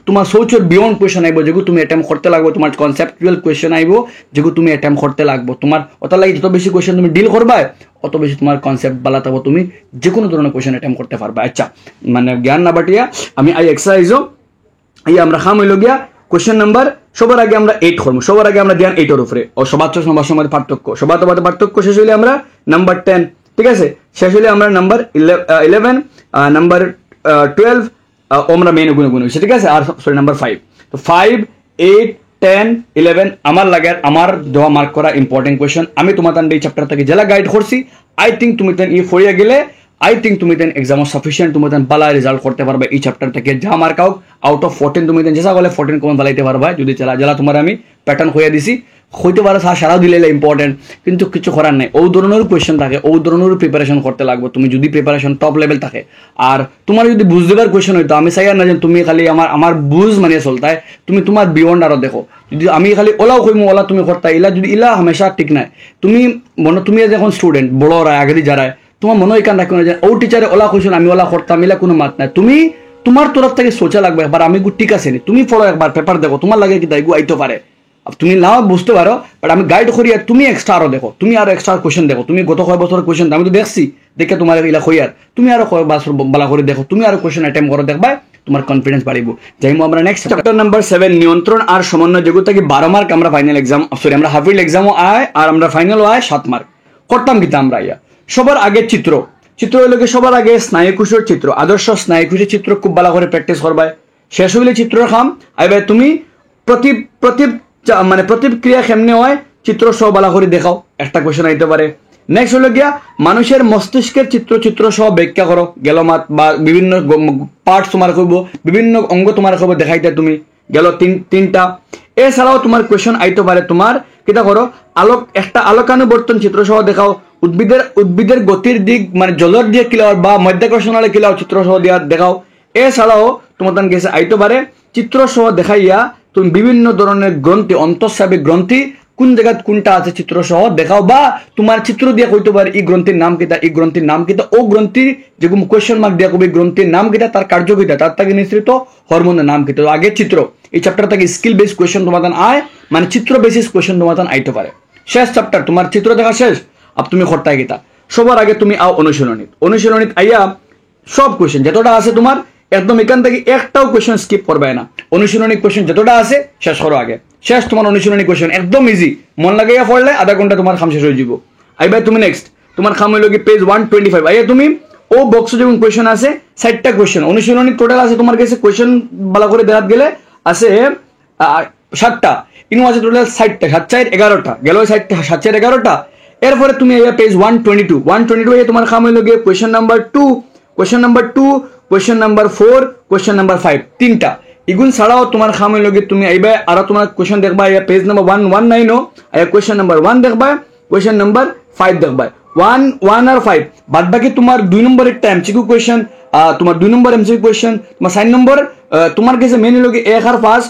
তোমার সোচের বিয়ন্ড কোয়েশ্চেন আইব, যেগুলো তুমি অ্যাটেম্প করতে লাগবে, তোমার কনসেপচুয়াল কোয়েশ্চেন আইব, যেগুলো তুমি অ্যাটেম্প করতে লাগবে। তোমার অত লাগে যত বেশি কোয়েশ্চেন তুমি ডিল করবা, অত বেশি তোমার কনসেপ্ট বালা থাকবো, তুমি যে কোনো ধরনের কোয়েশ্চেন অ্যাটেম্প করতে পারবা। আচ্ছা, মানে জ্ঞান না বাটিয়া আমি আই এক্সারসাইজও এই আমরা খাম হইল গিয়া কোয়েশ্চেন নাম্বার, সবার আগে আমরা 8 করবো, সবার আগে আমরা ধ্যান 8 এর উপরে, ও সবার সবার পার্থক্য, সবার পার্থক্য শেষ হইলে আমরা নাম্বার 10, ঠিক আছে, শেষ হইলে আমরা নাম্বার 11, নাম্বার 12 আমরা মেন গুণ হয়েছে, ঠিক আছে, আর সরি নাম্বার 5। তো 5, 8, 10, 11 আমার লাগে, আমার দেওয়া মার্ক করা ইম্পর্টেন্ট কোয়েশ্চেন। আমি তোমার এই চ্যাপ্টার থেকে জেলা গাইড করছি, আই থিঙ্ক তুমি ই ফরিয়া গেলে আই থিঙ্ক তুমি এক্সামও সাফিসিয়েন্ট, তুমি বালা রেজাল্ট করতে পারবে এই চ্যাপ্টার থেকে। যা মার্ক আউট অফ 14 তুমি যেসা বলে 14 কমন বালাইতে পারবা, যদি জেলা তোমার আমি প্যাটার্ন হইয়া দিছি, হইতে পারে সারাও দিলে ইম্পর্টেন্ট, কিন্তু কিছু করার নেই। ও ধরনের কোয়েশ্চেন থাকে, ও ধরনের প্রিপারেশন করতে লাগবে তুমি, যদি প্রিপারেশন টপ লেভেল থাকে। আর তোমার যদি বুঝ দেবার কোয়েশ্চেন হইতো, আমি চাই না যে তুমি খালি আমার বুঝ মানিয়ে চলতায়, তুমি তোমার বিয়ন্ড আরো দেখো। যদি আমি খালি ওলাও কইমু ওলা তুমি করতা, ইলা যদি ইলা হামেশা ঠিক নাই। তুমি মনে তুমি যখন স্টুডেন্ট বড়রা আগে যারা, তোমার মনে এখান রাখো না যে ও টিচারে ওলা কোয়েশ্চেন আমি ওলা করতাম, ইলা কোনো মাত নাই। তুমি তোমার তরফ থেকে সোচা লাগবে একবার, আমি ঠিক আছে নি, তুমি পড়ো একবার, পেপার দেখো, তোমার লাগে কি তাই আইতে পারে, তুমি নাও বুঝতে পারো, বাট আমি গাইড করি, আর তুমি এক্সট্রা আরো দেখো, তুমি আরো এক্সট্রা কোয়েশ্চেন দেখো, তুমি গত কয়েক বছরের কোয়েশ্চেন আমি তো দেখছি, দেখে তোমার ইলা কইয়ার, তুমি আরো কয়েক বছর বালা করে দেখো, তুমি আরো কোয়েশ্চেন অ্যাটেম্প করো, দেখবা তোমার কনফিডেন্স বাড়িব। যাইমু আমরা নেক্সট চ্যাপ্টার নাম্বার 7, নিয়ন্ত্রণ আর সমন্বয়, যেগুলো থেকে 12 মার্ক আমরা ফাইনাল এক্সাম, সরি আমরা হাফ ইয়ারলি এক্সামও আয়, আর আমরা ফাইনালও আয় 7 মার্ক করতাম। কিন্তু আমরা ইয়া সবার আগে চিত্র হইলে সবার আগে স্নায়ুকোষের চিত্র, আদর্শ স্নায়ুকোষের চিত্র খুব ভালো করে প্র্যাকটিস করবাই। শেষ হইলে চিত্র খাম আইবে তুমি প্রতিক্রিয়া কেমনে হয় চিত্র সহ ভালো করে দেখাও, একটা কোয়েশ্চেন আইতে পারে। নেক্সট হলো গিয়া মানুষের মস্তিষ্কের চিত্র সহ ব্যাখ্যা করো, গেলমাত বা বিভিন্ন পার্টস তোমার করব, বিভিন্ন অঙ্গ তোমার করবো দেখাইতে, তুমি গেল তিনটা। এছাড়াও তোমার কোয়েশ্চেন আইতে পারে তোমার কিতা করো, একটা আলোকানুবর্তন চিত্র সহ দেখাও, উদ্ভিদের গতির দিক মানে জলের দিয়ে কিলাও বা মধ্যাকর্ষণালে কিলাও চিত্র সহ দিয়া দেখাও। এছাড়াও তোমার গেছে আইতে পারে চিত্র সহ দেখাইয়া তুমি বিভিন্ন ধরনের গ্রন্থি, অন্তঃস্রাবী গ্রন্থি কোন জায়গায় কোনটা আছে চিত্র সহ দেখাও, বা তোমার চিত্র দিয়ে কইতে পারে এই গ্রন্থির নাম কিতা, এই গ্রন্থির নাম কিতা, ও গ্রন্থির যেগুলো কোয়েশ্চেন মার্ক দিয়া কবি গ্রন্থির নাম কিতা, তার কার্য কিতা, তার থেকে নিঃসৃত হরমোনের নাম কিতা। আগে চিত্র, এই চ্যাপ্টার থেকে স্কিল বেসড কোয়েশ্চেন তোমার আয়, মানে চিত্র বেসিস কোয়েশ্চেন তোমার আইতে পারে। শেষ চ্যাপ্টার তোমার চিত্র দেখা শেষ, আপ তুমি খরতায় গীতা। সবার আগে তুমি আও অনুশীলনীত আইয়া সব কোয়েশ্চেন যতটা আছে তোমার একদম এখান থেকে একটাও কোয়েশ্চেন স্কিপ করবে না। অনুশীলনী কোয়েশ্চেন যতটা আছে শেষ করো আগে, শেষ তোমার অনুশীলনী কোয়েশ্চেন একদম ইজি, মন লাগাইয়া পড়লে আধা ঘন্টা তোমার খাম শেষ হয়ে যাব। আইবা তুমি নেক্সট তোমার খাম হইল কি পেজ 125, আইয়া তুমি ও বক্সে যখন কোয়েশ্চেন আছে 60টা কোয়েশ্চেন, অনুশীলনী টোটাল আছে তোমার কাছে কোয়েশ্চেন ভালো করে দেখাত গেলে আছে 7টা, ইনু আছে টোটাল 60টা, 7 11টা গেল, 60টা 7 11টা। এরপরে তুমি আইয়া পেজ 122 আইয়া তোমার খাম হইল গিয়ে question number 2, question number 4, question number 5, 3টা। ইগুন ছাড়াও তোমার খাম হইল গিয়ে তুমি আইবা আর তোমার কোয়েশ্চেন দেখবা, আইয়া পেজ নাম্বার 119 আইয়া কোয়েশ্চেন নাম্বার 1 দেখবা, কোয়েশ্চেন নাম্বার 5 দেখবা, 1 আর 5 বাদ বাকি তোমার 2 নম্বর একটা এমসিকিউ কোয়েশ্চেন, তোমার 2 নম্বর এমসিকিউ কোয়েশ্চেন, তোমার 4 নম্বর তোমার কাছে মেন হইল গিয়ে 1 আর 5,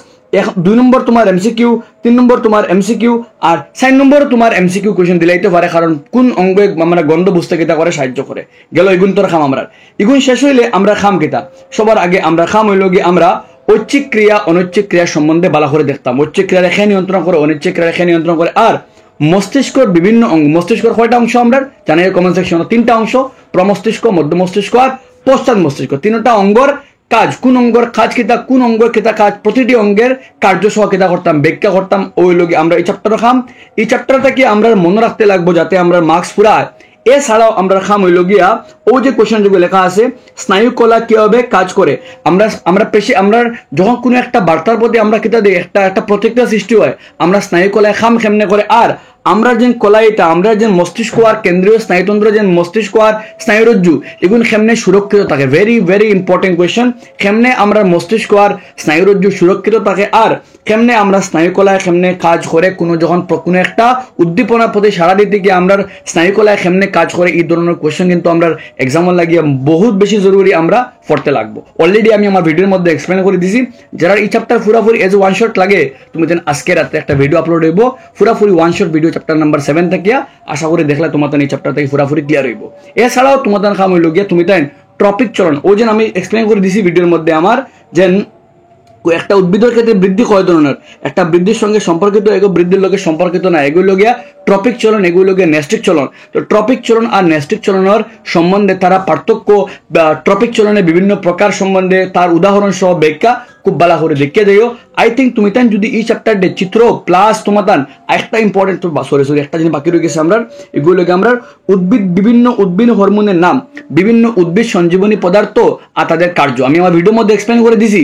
2 নম্বর তোমার এমসিকিউ, 3 নম্বর তোমার এমসিকিউ, আর 4 নম্বর তোমার এমসিকিউ কোয়েশ্চেন দিলাইতে পারে, কারণ কোন অঙ্গে মানে গন্ধ বুঝতে কিতা করে সাহায্য করে। গেল ইগুন তোর খাম আমরা, ইগুন শেষ হইলে আমরা খাম কিতা, সবার আগে আমরা খাম হইল গিয়ে আমরা ঐচ্ছিক ক্রিয়া অনৈচ্ছিক ক্রিয়া সম্বন্ধে ভালো করে দেখতাম। ঐচ্ছিক ক্রিয়া রেখে নিয়ন্ত্রণ করে, অনৈচ্ছিক ক্রিয়া রেখে নিয়ন্ত্রণ করে। আর মস্তিষ্কর বিভিন্ন অঙ্গ, মস্তিষ্কর কয়টা অংশ আমরা জানি কমেন্ট সেকশনে, 3টা অংশ, প্রমস্তিষ্ক, মধ্য মস্তিষ্ক আর পশ্চাৎ মস্তিষ্ক। 3টা অঙ্গর কাজ, কোন অঙ্গর কাজ কিতা, কোন অঙ্গের কিতা কাজ, প্রতিটি অঙ্গের কার্য সহ কিতা করতাম, ব্যাখ্যা করতাম। ওই লোকে আমরা এই চ্যাপ্টার খাম, এই চ্যাপ্টারটা কি আমরা মনে রাখতে লাগবো যাতে আমরা মার্কস পুরায়। এছাড়াও আমরা খাম হইল গিয়া ও যে কোয়েশ্চেন যেগুলো লেখা আছে স্নায়ু কলা কিভাবে কাজ করে, আমরা যখন কোনো একটা বার্তার প্রতি আমরা কিতা দিই একটা প্রতিক্রিয়া সৃষ্টি হয়, আমরা স্নায়ু কলায় খাম কেমনে করে, আর আমরা যে কলাইটা আমরা যে মস্তিষ্ক আর কেন্দ্রীয় স্নায়ুতন্ত্র যে মস্তিষ্ক আর স্নায়ুরজ্জু এগুলো কেমনে সুরক্ষিত থাকে, ভেরি ভেরি ইম্পর্টেন্ট কোয়েশ্চেন। কেমনে আমরা মস্তিষ্ক আর স্নায়ুরজ্জু সুরক্ষিত থাকে, আর কেমনে আমরা স্নায়ু কলায় কেমনে কাজ করে, যখন কোনো একটা উদ্দীপনার প্রতি সাড়া দিতে গিয়ে আমরা স্নায়ু কলায় কেমনে কাজ করে, এই ধরনের কোয়েশ্চেন কিন্তু আমরা এক্সামে লাগিয়ে বহুত বেশি জরুরি আমরা পড়তে লাগবো। অলরেডি আমি আমার ভিডিওর মধ্যে এক্সপ্লেন করে দিছি, যারা এই চ্যাপ্টার পুরাপুরি এজ ওয়ান শট লাগে তুমি দেন আজকে রাতে একটা ভিডিও আপলোড হইব পুরাপুরি one shot video chapter number 7 থেকে, আশা করি দেখলে তোমার এই চ্যাপ্টার থেকে পুরাপুরি ক্লিয়ার হইব। এছাড়াও তোমার কাম হইল গিয়া তুমি তাই টপিক চলন ওই যে আমি এক্সপ্লেন করে দিছি ভিডিওর মধ্যে আমার যে একটা উদ্ভিদের ক্ষেত্রে বৃদ্ধি কয় ধরনের, একটা বৃদ্ধির সঙ্গে সম্পর্কিত, এগুলো বৃদ্ধির লোকের সম্পর্কিত না, এগুলো গিয়া ট্রপিক চলন, এগুলো গিয়া নেস্টিক চলন। তো ট্রপিক চলন আর নেস্টিক চলনের সম্বন্ধে তারা পার্থক্য বা ট্রপিক চলনের বিভিন্ন প্রকার সম্বন্ধে তার উদাহরণ সহ ব্যাখ্যা খুব ভালো করে দেখিয়ে দিও। আই থিঙ্ক তুমি তাই যদি এই চ্যাপ্টারটা চিত্র প্লাস তোমার একটা ইম্পর্টেন্ট সরি একটা জিনিস বাকি রয়ে গেছে আমরা, এগুলো আমরা বিভিন্ন উদ্ভিদ হরমোনের নাম, বিভিন্ন উদ্ভিদ সঞ্জীবনী পদার্থ আর তাদের কার্য আমি আমার ভিডিওর মধ্যে এক্সপ্লেন করে দিছি।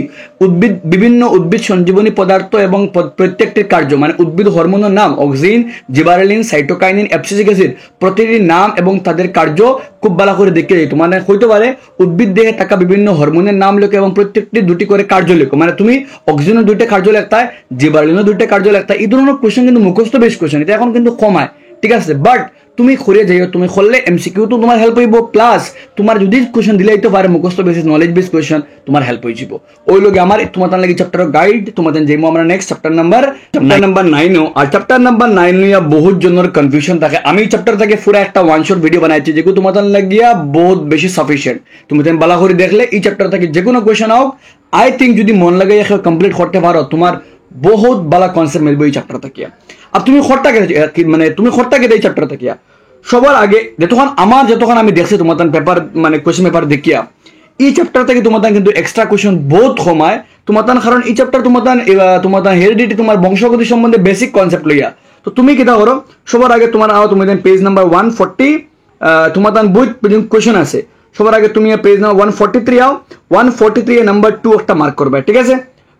বিভিন্ন উদ্ভিদ সঞ্জীবনী পদার্থ এবং প্রত্যেকটির কার্য মানে উদ্ভিদ হরমোনের নাম অক্সিন, জিবারেলিন, সাইটোকাইনিন, অ্যাবসিসিক অ্যাসিড প্রতিটির নাম এবং তাদের কার্য খুব ভালো করে দেখিয়ে দিত। মানে হইতে পারে উদ্ভিদ দেহে থাকা বিভিন্ন হরমোনের নাম লেখো এবং প্রত্যেকটি দুটি করে কার্য লেখো, মানে তুমি অক্সিজেনের দুইটা কার্য লেখতা হয়, জিবারেলিনের দুইটা কার্য লেখতা। এই ধরনের কোয়েশ্চেন কিন্তু মুখস্থ বেশ কোয়েশ্চেন, এটা এখন কিন্তু কমায়, ঠিক আছে। বাট তুমি করে যাইও, তুমি করলে এমসিকিউ তো তোমার হেল্প হইব, প্লাস তোমার যদি কোয়েশ্চেন দিলে হইতে পারে মুখস্থ বেসিস নলেজ বেস কোয়েশ্চেন তোমার হেল্প হয়ে যাব। ওই লোক আমার তোমার লাগে চ্যাপ্টার গাইড তোমাদের যাইবো আমরা নেক্সট চ্যাপ্টার নাম্বার 9 আর চ্যাপ্টার নাম্বার 9 নিয়ে বহুত জনের কনফিউশন থাকে। আমি চ্যাপ্টার থেকে পুরো একটা ওয়ান শট ভিডিও বানাইছি যেগুলো তোমাদের লাগিয়া বহুত বেশি সাফিসিয়েন্ট। তুমি বালা করে দেখলে এই চ্যাপ্টার থেকে যে কোনো কোয়েশ্চেন হোক আই থিঙ্ক যদি মন লাগে কমপ্লিট করতে পারো তোমার বহুত ভালো কনসেপ্ট মিলবে এই চ্যাপ্টার থেকে। আর তুমি মানে তুমি খরটাকে এই চ্যাপ্টার থেকে সবার আগে যতক্ষণ আমি দেখছি তোমার পেপার মানে কোয়েশ্চেন পেপার দেখিয়া এই চ্যাপ্টার থেকে তোমার কিন্তু এক্সট্রা কোয়েশ্চেন বহুত কমায় তোমার, কারণ এই চ্যাপ্টার তোমার হেরিডিটি তোমার বংশগতি সম্বন্ধে বেসিক কনসেপ্ট লইয়া। তো তুমি কিটা করো সবার আগে তুমি পেজ নাম্বার 140 তোমার বই কোয়েশ্চেন আছে, সবার আগে তুমি পেজ নাম্বার 143 আও 143 এ নাম্বার 2 একটা মার্ক করবে, ঠিক আছে।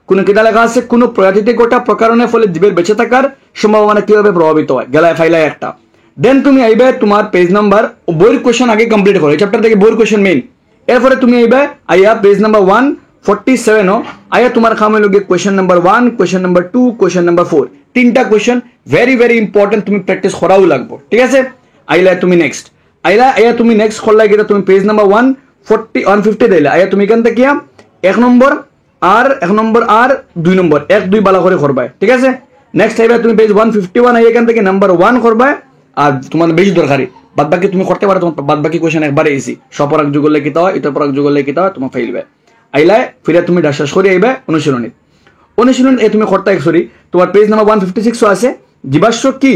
কোনো কিটা লেখা আছে কোনো প্রজাতিতে গোটা প্রকারণের ফলে জীবের বেঁচে থাকার সম্ভাবনা কিভাবে প্রভাবিত হয়, গেলায় ফাইলায় একটা। দেন তুমি আইবে তোমার পেজ নাম্বার বইয়ের কোয়েশ্চেন আগে কমপ্লিট করো, এই চ্যাপ্টার থেকে বইয়ের কোয়েশ্চেন মেইন। এরপরে তুমি আইবে আইয়া পেজ নাম্বার 147 আইয়া তোমার খামে লগে question number 1, question number 2, question number 4 তিনটা কোয়েশ্চন ভেরি ভেরি ইম্পর্টেন্ট, তুমি প্র্যাকটিস করাও লাগবে, ঠিক আছে। আইলা তুমি নেক্সট আইয়া তুমি নেক্সট করলা গিয়ে তুমি পেজ নাম্বার 150 দিলে আইয়া তুমি এখান থেকে 1 নম্বর আর 2 নম্বর 1-2 বালা করে করবা, ঠিক আছে। নেক্সট আইবা তুমি পেজ 151 আইয়া এখান থেকে নাম্বার 1 করবা আর তোমার বেশি দরকারি বাদ বাকি তুমি করতে পারো, তোমার বাদ বাকি কোয়েশ্চেন একবারে ইজি, সপরাক যুগল লিখিত হয় এটা পরাক যুগল লিখিত হয় তোমার ফাইলবে। আইলায় ফিরে তুমি শেষ করে আইবে অনুশীলনী তুমি করতে সরি তোমার পেজ নাম্বার 156 আছে জীবাশ্ম কি,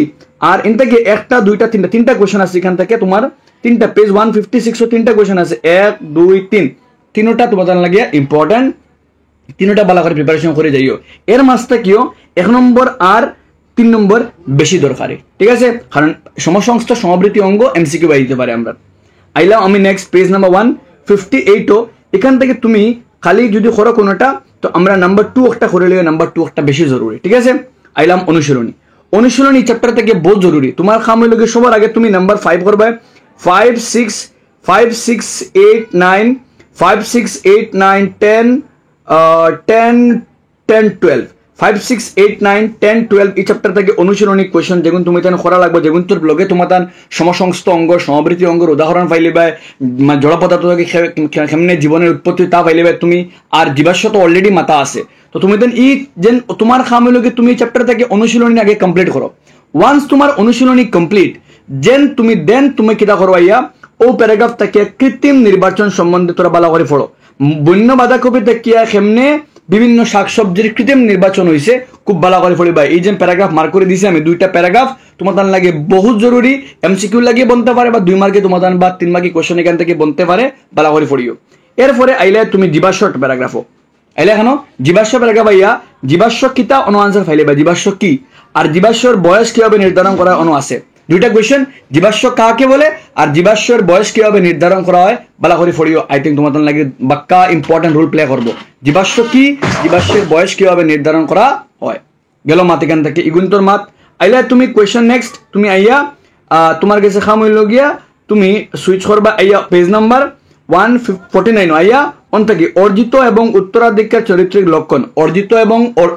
আর এন থেকে একটা দুইটা তিনটা কোয়েশ্চেন আছে এখান থেকে তোমার তিনটা পেজ 156 তিনটা কোয়েশ্চেন আছে 1 2 3 তিনটা তোমার লাগে ইম্পর্টেন্ট, তিনটা ভালো করে প্রিপারেশন করে যাইও। এর মাঝটা কিও 1 নম্বর আর 3 নম্বর বেশি দরকারি, ঠিক আছে, কারণ সমসংস্থ সমাবৃত্তি অঙ্গ এমসিকিউ বাই দিতে পারে আমরা। আইলাম আমি নেক্সট পেজ নাম্বার 158 এখান থেকে তুমি খালি যদি করো কোনোটা তো আমরা নাম্বার 2 একটা করে লিও, নাম্বার 2 একটা বেশি জরুরি, ঠিক আছে। আইলাম অনুশীলনী চ্যাপ্টার থেকে বহুত জরুরি, তোমার কাম হইল সবার আগে তুমি নাম্বার 5 করবে 5 6 8 9 5 6 8 9 10 12 5 6 8 9 10 12 এই চ্যাপ্টার থেকে অনুশীলনী কোয়েশ্চন যেগুলো তুমি তেন করা লাগবে, যেগুলো তোর ব্লগে তোমার সমসংস্থ অঙ্গ সমাবৃত্তি অঙ্গের উদাহরণ পাইলিবা, জড় পদার্থ থেকে কেমনে জীবনের উৎপত্তি তা পাইলিবা তুমি, আর জীবাশ্ম তো অলরেডি মাথা আছে। তো তুমি দেন ই যেন তোমার কাম হইল তুমি চ্যাপ্টার থেকে অনুশীলনী আগে কমপ্লিট করো। ওয়ান্স তোমার অনুশীলনী কমপ্লিট দেন তুমি কিটা করো আইয়া ও প্যারাগ্রাফ থেকে কৃত্রিম নির্বাচন সম্বন্ধে তোরা ভালো করে পড়ো। বন্য বাঁধাকপি দেখিয়া কেমনে বিভিন্ন শাকসবজির কৃত্রিম নির্বাচন হয়েছে খুব ভালো করে পড়িবা। এই যে প্যারাগ্রাফ মার্ক করে দিয়েছি আমি 2টা প্যারাগ্রাফ তোমার লাগে বহুত জরুরি, এমসিকিউ লাগিয়ে বনতে পারে বা 2 মার্কে তোমার বা 3 মার্কে কোয়েশ্চন এখান থেকে বনতে পারে, ভালো করে পড়িও। এরপরে আইলে তুমি জীবাশ্ম প্যারাগ্রাফও আইলে এখানো জীবাশ্ম প্যারাগ্রাফ আইয়া জীবাশ্ম কিতা অনু আনসার ফাইলে বা জীবাশ্ম কি আর জীবাশ্মর বয়স কিভাবে নির্ধারণ করা অনু আছে, 2টা কোয়েশ্চেন জীবাশ্ম কাকে বলে আর জীবাশ্মের বয়স কিভাবে নির্ধারণ করা হয় ভালো করে পড়িও। আই থিঙ্ক তোমাদের লাগে বাক্কা ইম্পর্টেন্ট রোল প্লে করবো। জীবাশ্ম কি, জীবাশ্মের বয়স কিভাবে নির্ধারণ করা হয়, গেল মাত এখান থেকে ইগুন্তর মাত। আইলা তুমি কোয়েশ্চন নেক্সট তুমি আইয়া তোমার কাছে খাম হইল গিয়া তুমি সুইচ করবা আইয়া পেজ নাম্বার 149 আইয়া অন্তকি অর্জিত এবং উত্তরাধিকার চরিত্রের লক্ষণ,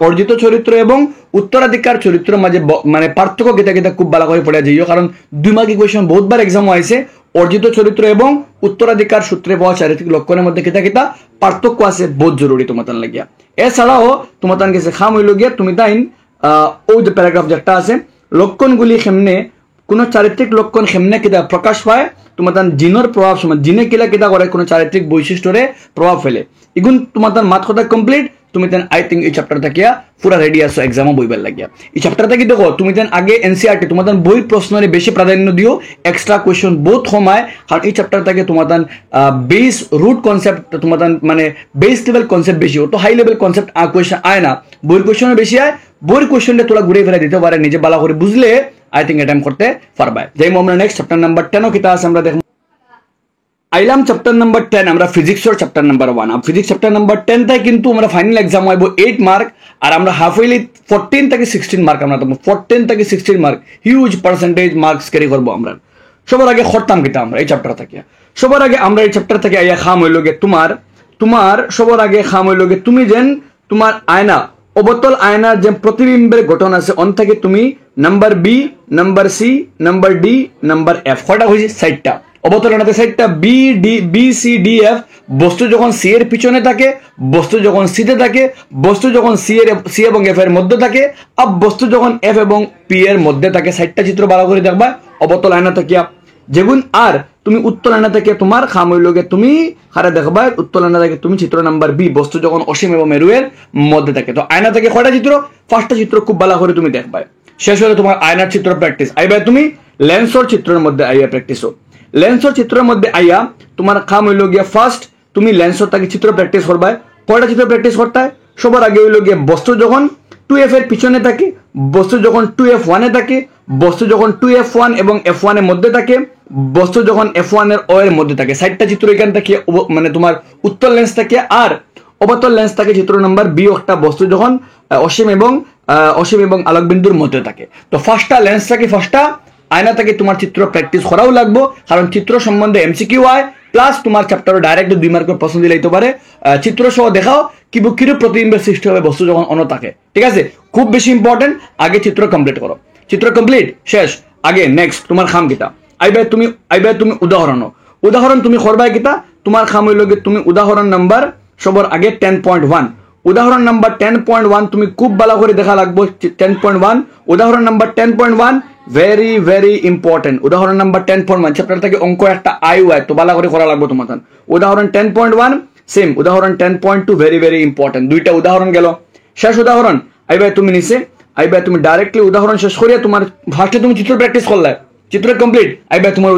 অর্জিত চরিত্র এবং উত্তরাধিকার চরিত্রের মাঝে মানে পার্থক্য কেটা খুব ভালো করে পড়ে যাইও, কারণ 2 মার্কি কোয়েশ্চন বহুতবার এক্সাম হয়েছে অর্জিত চরিত্র এবং উত্তরাধিকার সূত্রে পাওয়া চারিত্রিক লক্ষণের মধ্যে কিতা কিতা পার্থক্য আছে বহুত জরুরি তোমার লাগিয়া। এছাড়াও তোমার গেছে খাম হইল গিয়া তুমি তাইন ও যে প্যারাগ্রাফ যেটা আছে লক্ষণগুলি কেমনে কোন চারিত্রিক লক্ষণ কেমনে কিতা প্রকাশ পায় তোমার জিনের প্রভাব সময় জিনে কিলা কিতা করে কোন চারিত্রিক বৈশিষ্ট্যরে প্রভাব ফেলে এগুন তোমার মাত কথা কমপ্লিট। তুমি তেন আই থিঙ্ক এই চ্যাপ্টার থাকিয়া পুরা রেডি আছো এক্সামও বইবার লাগিয়া। এই চ্যাপ্টার থাকি দেখো তুমি তেন আগে এনসিআরটি তোমার বই প্রশ্নের বেশি প্রাধান্য দিও, এক্সট্রা কোয়েশ্চন বহুত কমায়, কারণ এই চ্যাপ্টার থেকে তোমার বেস রুট কনসেপ্ট তোমার মানে বেস লেভেল কনসেপ্ট বেশি তো হাই লেভেল কনসেপ্ট কোয়েশ্চন আয় না, বইয়ের কোয়েশ্চন বেশি আয়। বইয়ের কোয়েশ্চনটা তোরা ঘুরে ফেলে দিতে পারে নিজে ভালো করে বুঝলে আই থিঙ্ক অ্যাটেম্প করতে পারবে। যাই আমরা নেক্সট চ্যাপ্টার নাম্বার 10 কিতা আছে আমরা দেখব। আইলাম চ্যাপ্টার নাম্বার 10 আমরা ফিজিক্সের চ্যাপ্টার নাম্বার 1। আর ফিজিক্স চ্যাপ্টার নাম্বার 10 তাই কিন্তু আমরা ফাইনাল এক্সাম হইব 8 মার্ক আর আমরা হাফ ইয়ারলি 14 থেকে 16 মার্ক আমরা দেব। 14 থেকে 16 mark huge percentage marks carry করব আমরা। সবার আগে খরতাম কিতা আমরা এই চ্যাপ্টার থেকে, সবার আগে আমরা এই চ্যাপ্টার থেকে আইয়া খাম হইল গে তোমার সবার আগে খাম হইল গে তুমি যেন তোমার আয়না অবতল আয়নার যে প্রতিবিম্বের গঠন আছে অন থেকে তুমি number B, number C, number D, number F কয়টা হয়েছে 60টা অবতল আয়নাতে 60টা বি সি ডি এফ বস্তু যখন সি এর পিছনে থাকে, বস্তু যখন সিতে থাকে, বস্তু যখন সি এবং এফ এর মধ্যে থাকে, আর বস্তু যখন এফ এবং পি এর মধ্যে থাকে 60টা চিত্র ভালো করে দেখবা অবতল আয়না থাকিয়া। যেগুন আর তুমি উত্তল আয়না থেকে তোমার খাম হইলগে তুমি হারে দেখবা উত্তল আয়না থেকে তুমি চিত্র নাম্বার বি বস্তু যখন অসীম এবং মেরুয়ের মধ্যে থাকে। তো আয়না থেকে কয়টা চিত্র? 5টা চিত্র খুব ভালো করে তুমি দেখবা। শেষ হলে তোমার আয়নার চিত্র প্র্যাকটিস আইবা তুমি লেন্সর চিত্রের মধ্যে আইয়া প্র্যাকটিস হোক। লেন্সর চিত্রের মধ্যে আইয়া তোমার খাম হইল গিয়া ফার্স্ট তুমি লেন্সর থেকে চিত্র প্র্যাকটিস করবা। কয়টা চিত্র প্র্যাকটিস করতে হয়? সবার আগে হইল গিয়া বস্তু যখন 2f এর পিছনে থাকে, বস্তু যখন 2f1 এ থাকে, বস্তু যখন 2f1 এবং f1 এর মধ্যে থাকে, বস্তু যখন f1 এর ও এর মধ্যে থাকে। 60টা চিত্র এখান থেকে মানে তোমার উত্তল লেন্স থাকে আর অবতল লেন্স থাকে চিত্র নাম্বার বি একটা বস্তু যখন অসীম এবং আলোক বিন্দুর মধ্যে থাকে। তো ফার্স্টটা লেন্স থাকে ফার্স্টটা আয়না থেকে তোমার চিত্র প্র্যাকটিস করাও লাগবো, কারণ চিত্র সম্বন্ধে এমসিকিউ হয় প্লাস তোমার চ্যাপ্টারে ডাইরেক্ট 2 মার্কের প্রশ্ন দিলে দিতে পারে। চিত্র সহ দেখাও কিরূপ প্রতিবিম্বের সৃষ্টি হবে বস্তু যখন অন্য থাকে। ঠিক আছে, খুব বেশি ইম্পর্টেন্ট। আগে চিত্র কমপ্লিট করো, চিত্র কমপ্লিট শেষ। আগে নেক্সট তোমার খাম কিতা আইবাই তুমি উদাহরণ তুমি করবাই কিতা তোমার খাম হইল তুমি উদাহরণ নাম্বার সবার আগে 10.1 উদাহরণ নাম্বার 10.1 তুমি খুব ভালো করে দেখা লাগবো। 10.1 উদাহরণ নাম্বার 10.1 ভেরি ভেরি ইম্পর্টেন্ট। উদাহরণ নাম্বার 10.1 চ্যাপ্টার থেকে অঙ্ক একটা আই তো ভালো করে করা লাগবো তোমার। উদাহরণ 10.1 সেম উদাহরণ 10.2 ভেরি ভেরি ইম্পর্টেন্ট। দুইটা উদাহরণ গেল, শেষ উদাহরণ আইবাই তুমি নিচে আইবাই তুমি ডাইরেক্টলি উদাহরণ শেষ করিয়া তোমার ফার্স্টে তুমি চিত্র প্র্যাকটিস করলে চিত্র কমপ্লিট আইবাই তোমার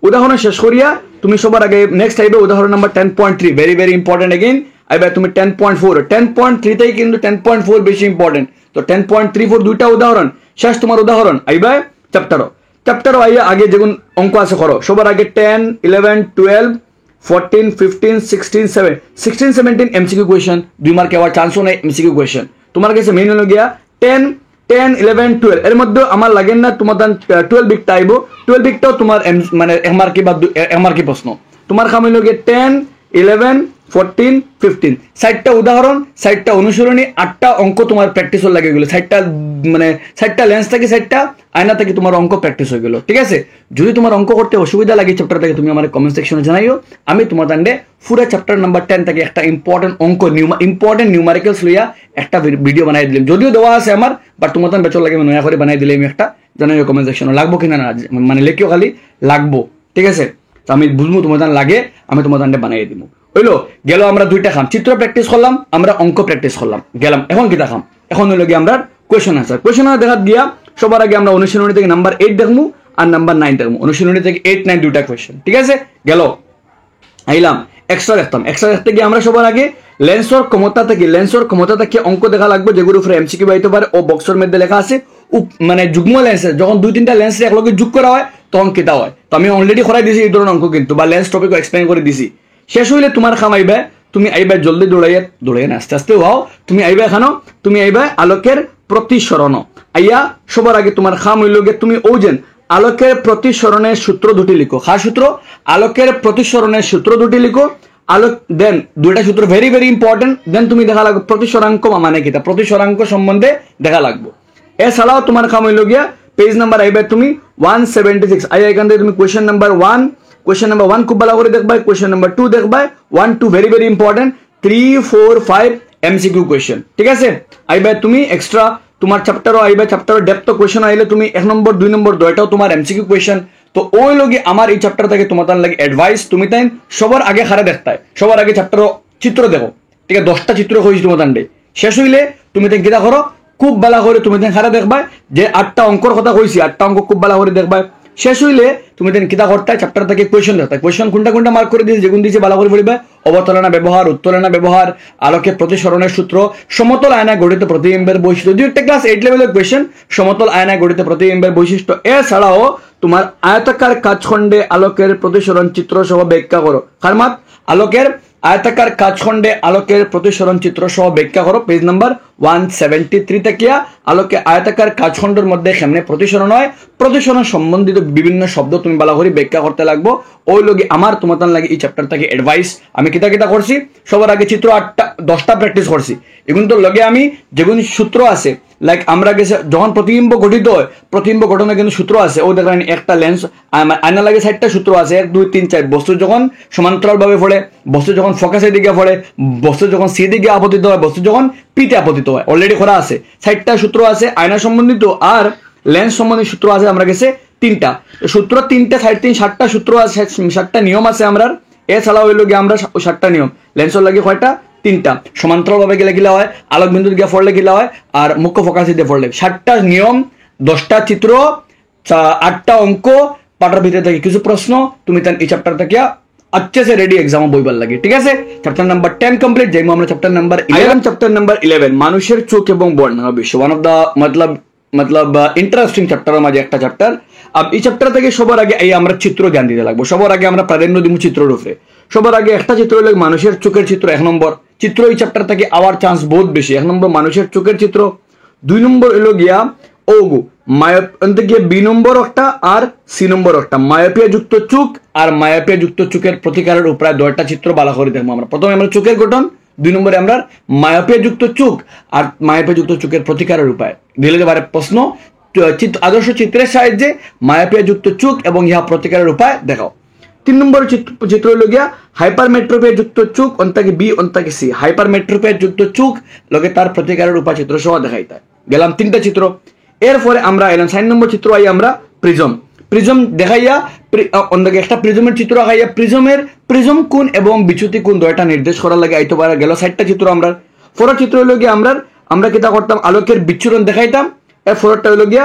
উদাহরণ শেষ করিয়া তুমি সবার আগে নেক্সট আইবে উদাহরণ number 10.3 very very important again আইবাই তুমি 10.4 10.3 তেই কিন্তু 10.4 বেশি ইম্পর্টেন্ট। তো 10.34 দুইটা উদাহরণ শেষ তোমার উদাহরণ আইবাই চ্যাপ্টারও আইয়া আগে যেগুন অঙ্ক আছে করো সবার আগে 10 11 12 14 15 16 17 এমসিকিউ কোয়েশ্চন 2 মার্ক আবার চান্সও নাই এমসিকিউ কোয়েশ্চন তোমার কাছে মেইন হলো গিয়া 10 11 12 এর মধ্যে আমার লাগে না তোমার 12 বিকটা আইব 12 বিকটাও তোমার মানে এমআরকি বা এমআরকি প্রশ্ন তোমার খাম হলো গিয়া 10 11 14 15 60টা উদাহরণ 60টা অনুসরণী 8টা অঙ্ক তোমার প্র্যাকটিস হল লাগে গেলো 60টা লেন্স থেকে 60টা আয়না থেকে তোমার অঙ্ক প্র্যাকটিস হয়ে গেল। ঠিক আছে, যদি তোমার অঙ্ক করতে অসুবিধা লাগে চ্যাপ্টার থেকে তুমি আমার কমেন্ট সেকশনে জানাইও। আমি তোমার দান্ডে পুরো চ্যাপ্টার নাম্বার 10 থেকে একটা ইম্পর্টেন্ট অঙ্ক ইম্পর্টেন্ট নিউমারিক্যালস লইয়া একটা ভিডিও বানাই দিলাম, যদিও দেওয়া আছে আমার বাট তোমার দান বেচর লাগে আমি নয়া করে বানাই দিলে আমি একটা জানাইও কমেন্ট সেকশনে লাগবো কিনা না মানে লেখিও খালি লাগবো। ঠিক আছে, তো আমি বুঝবো তোমার দান লাগে আমি তোমার দান্ডে বানাই দিব। হইলো গেল আমরা দুইটা খাম চিত্র প্র্যাকটিস করলাম আমরা অঙ্ক প্র্যাকটিস করলাম গেলাম। এখন কি দেখাম এখন হইলো গিয়ে আমরা কোয়েশ্চন আনসার দেখা গিয়া সবার আগে আমরা অনুশীলনী থেকে নাম্বার 8 দেখবো আর নাম্বার 9 দেখবো। অনুশীলনী থেকে 8 9 দুইটা কোয়েশ্চন। ঠিক আছে, গেল আইলাম এক্সট্রা দেখতে গিয়ে আমরা সবার আগে লেন্সর ক্ষমতা থেকে অঙ্ক দেখা লাগবে যেগুলোর উপরে এমসিকিউ আইতে পারে ও বক্সের মধ্যে লেখা আছে মানে যুগ্ম লেন্সের যখন 2-3টা লেন্স একলগে যোগ করা হয় তখন কেটা হয়। তো আমি অলরেডি করাই দিছি এই ধরনের অঙ্ক কিন্তু বা লেন্স টপিক এক্সপ্লেন করে দিছি। শেষ হইলে তোমার খাম আইবা তুমি আইবা জলদি দৌড়াইয়া আস্তে আস্তে হও তুমি আইবা এখানো তুমি আইবা আলোকের প্রতিসরণ আইয়া সবার আগে তোমার খাম হইল গে তুমি ওজেন আলোকের প্রতিসরণের সূত্র দুটি লিখো। খাস সূত্র আলোকের প্রতিসরণের সূত্র দুটি লিখো। আলোক দেন দুইটা সূত্র ভেরি ভেরি ইম্পর্টেন্ট। দেন তুমি দেখা লাগবে প্রতিসরাঙ্ক মানে কিটা প্রতিসরাঙ্ক সম্বন্ধে দেখা লাগবে। এছাড়াও তোমার খাম হইল গিয়া পেজ নাম্বার আইবা তুমি 176 আইয়া এখান থেকে তুমি কোয়েশ্চেন নাম্বার 1 খুব ভালো করে দেখবা, কোয়েশ্চেন নাম্বার 2 দেখবা, 1 2 very very important, 3 4 5 MCQ question. ঠিক আছে, আইবা তুমি এক্সট্রা তোমার চ্যাপ্টারও আইবা, চ্যাপ্টারের ডেপথ কোয়েশ্চেন আইলে তুমি 1 নম্বর 2 নম্বর দুইটাও তোমার এমসিকিউ কোয়েশ্চেন। তো ওই লগে আমার এই চ্যাপ্টার থেকে তোমার লাগে অ্যাডভাইস, তুমি তাই সবার আগে হারে দেখতাই, সবার আগে চ্যাপ্টারও চিত্র দেখো। ঠিক আছে, 10টা চিত্র হয়েছে তোমার দান্ডে, শেষ হইলে তুমি তাই কিতা করো, খুব ভালো করে তুমি তাই হারে দেখবা, যে 8টা অঙ্কর কথা কইছি 8টা অঙ্ক খুব ভালো করে দেখবা। শেষ হইলে তুমি তাই কিতা করতে চ্যাপ্টার থেকে কোয়েশ্চন দেখতে, কোয়েশ্চন কোনটা মার্ক করে দিয়েছে, যেগুন দিয়েছে ভালো করে পড়িবে। অবতলনা ব্যবহার, উত্তোলনা ব্যবহার, আলোকে প্রতিসরণের সূত্র, সমতল আয়নায় গঠিত প্রতিবিম্বের বৈশিষ্ট্য, যদি একটা ক্লাস 8 লেভেলের কোয়েশ্চেন, সমতল আয়নায় গঠিত প্রতিবিম্বের বৈশিষ্ট্য। এছাড়াও তোমার আয়তাকার কাচখণ্ডে আলোকের প্রতিসরণ চিত্র সহ ব্যাখ্যা করো। কারমাত আলোকের আয়তাকার কাচখণ্ডে আলোকের প্রতিসরণ চিত্র সহ ব্যাখ্যা করো, পেজ নাম্বার 173 থেকে। আলোকে আয়তাকার কাচখণ্ডের মধ্যে কেমনে প্রতিসরণ হয়, প্রতিসরণ সম্বন্ধিত বিভিন্ন শব্দ তুমি ভালো করে ব্যাখ্যা করতে লাগবো। ওই লগে আমার তোমার লাগে এই চ্যাপ্টার থেকে অ্যাডভাইস, আমি কিতা করছি, সবার আগে চিত্র 10টা প্র্যাকটিস করছি। এগুলো তো লগে আমি যেগুলো সূত্র আছে, লাইক আমরা গেছে যখন প্রতিবিম্ব গঠিত হয়, প্রতিবিম্ব গঠনের কিন্তু সূত্র আছে। ও দেখেন একটা লেন্স আয়না লাগে 4টা সূত্র আছে, 1 2 3 4। বস্তু যখন সমান্তরাল ভাবে পড়ে, বস্তু যখন ফোকাসের দিকে পড়ে, বস্তু যখন সি দিকে আপতিত হয়, বস্তু যখন পিতে আপতিত হয়, অলরেডি করা আছে। 4টা সূত্র আছে আয়না সম্বন্ধিত, আর লেন্স সম্বন্ধিত সূত্র আছে আমরা গেছে 3টা সূত্র, 3টা 4 3 7টা সূত্র আছে, 7টা নিয়ম আছে আমরা। এছাড়াও হইল গিয়ে আমরা 7টা নিয়ম, লেন্সের লাগে কয়টা, 3টা। সমান্তরাল ভাবে গেলে কিলা হয়, আলোক বিন্দু গিয়ে পড়লে কিলা হয়, আর মুখ্য ফোকাস দিয়ে পড়লে। 7টা নিয়ম, 10টা চিত্র, 8টা অঙ্ক, পাটার ভিতরে থেকে কিছু প্রশ্ন, তুমি তার এই চ্যাপ্টার থেকে अच्छे से रेडी एग्जाम বইবার লাগে। ঠিক আছে, চ্যাপ্টার নাম্বার 10 কমপ্লিট। যাইমু আমরা চ্যাপ্টার নাম্বার 11। চ্যাপ্টার নাম্বার 11 মানুষের চোখ এবং বর্ণনা বিশ্ব, ওয়ান অফ দা मतलब ইন্টারেস্টিং চ্যাপ্টারের মাঝে একটা চ্যাপ্টার। अब এই চ্যাপ্টার থেকে সবার আগে এই আমরা চিত্র জ্ঞান দিতে লাগবো। সবার আগে আমরা প্রাধান্য দিব চিত্রের উপরে। সবার আগে একটা চিত্র হলো মানুষের চোখের চিত্র, 1 নম্বর চিত্র এই চ্যাপ্টার থেকে আওয়ার চান্স বহুত বেশি। 1 নম্বর মানুষের চোখের চিত্র, 2 নম্বর হলো গিয়া ওগু মায়োপিয়া, বি নম্বর একটা আর সি নম্বর একটা, মায়োপিয়া যুক্ত চোখ আর মায়োপিয়া যুক্ত চোখের প্রতিকারের উপায় 2টা চিত্র ভালো করে দেখবো আমরা। প্রথমে আমরা চোখের গঠন, 2 নম্বরে আমরা মায়োপিয়া যুক্ত চোখ আর মায়োপিয়া যুক্ত চোখের প্রতিকারের উপায় দিলে পারে প্রশ্ন। আদর্শ চিত্রের সাহায্যে মায়োপিয়া যুক্ত চোখ এবং ইহা প্রতিকারের উপায় দেখাও। 3 নম্বর চিত্র হলো গিয়া হাইপারমেট্রোপিয়া যুক্ত চোখ, অন্তাকে বি অন্তাকে সি। হাইপারমেট্রোপিয়া যুক্ত চোখ লগে তার প্রতিকারের উপায় চিত্র সহ দেখাইতে গেলাম 3টা চিত্র। এরপরে আমরা এলাম 4 নম্বর চিত্র আই আমরা প্রিজম দেখাইয়া, অন্যকে একটা প্রিজমের চিত্র আঁকাইয়া প্রিজম কোণ এবং বিচ্যুতি কোণ 2টা নির্দেশ করার লাগে আইতে পারে। গেল 4টা চিত্র আমরা। ফোরথ চিত্র হলো গিয়া আমরা কিতা করতাম, আলোকের বিচ্ছুরণ দেখাইতাম। এর ফোরথটা হলো গিয়া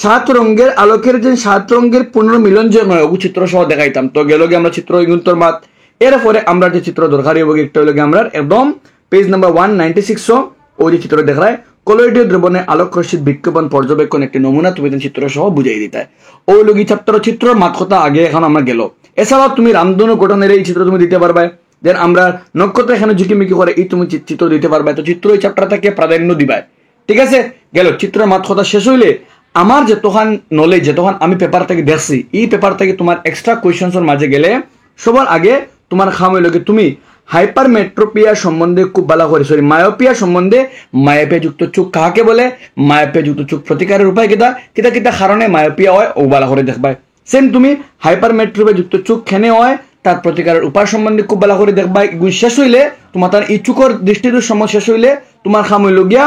7 রঙের আলোকের যে 7 রঙের পুনর্মিলন যে নয় ও চিত্র সহ দেখাইতাম। তো গেল গিয়ে আমরা চিত্র ইগুন্তর মাত। এরপরে আমরা যে চিত্র দরকারি হবে একটা হলো গিয়ে আমরা একদম পেজ নাম্বার 196 ওই যে চিত্র দেখায় কলোয়েডীয় দ্রবণে আলোক রশ্মির বিক্ষেপণ পর্যবেক্ষণ একটি নমুনা তুমি চিত্র সহ বুঝাই দিতে। ওই লগি চ্যাপ্টার চিত্র মাত কথা আগে এখন আমরা গেল। এছাড়াও তুমি রামধনু গঠনের এই চিত্র তুমি দিতে পারবে, দেন আমরা নক্ষত্র এখানে ঝুঁকিমিকি করে এই তুমি চিত্র দিতে পারবে। তো চিত্র এই চ্যাপ্টার থেকে প্রাধান্য দিবাই। ঠিক আছে, গেল চিত্র মাত কথা শেষ হইলে আমার যেতখান নলেজ, যেতখান আমি পেপার থেকে দেখছি, এই পেপার থেকে তোমার এক্সট্রা কোয়েশ্চেন্সের মাঝে গেলে সবার আগে তোমার খাম হইল কি তুমি হাইপারমেট্রোপিয়া সম্বন্ধে খুব ভালো করে, মায়োপিয়া সম্বন্ধে, মায়োপিয়া যুক্ত চোখ কাকে বলে, মায়োপিয়া যুক্ত চোখ প্রতিকারের উপায় কিতা কিতা কিতা কারণে মায়োপিয়া হয় ও ভালো করে দেখবা। সেম তুমি হাইপারমেট্রোপিয়া যুক্ত চোখ খেনে হয় তার প্রতিকারের উপায় সম্বন্ধে খুব ভালো করে দেখবা। শেষ হইলে তোমার তার এই চোখের দৃষ্টির সময় শেষ হইলে তোমার খাম হইল গিয়া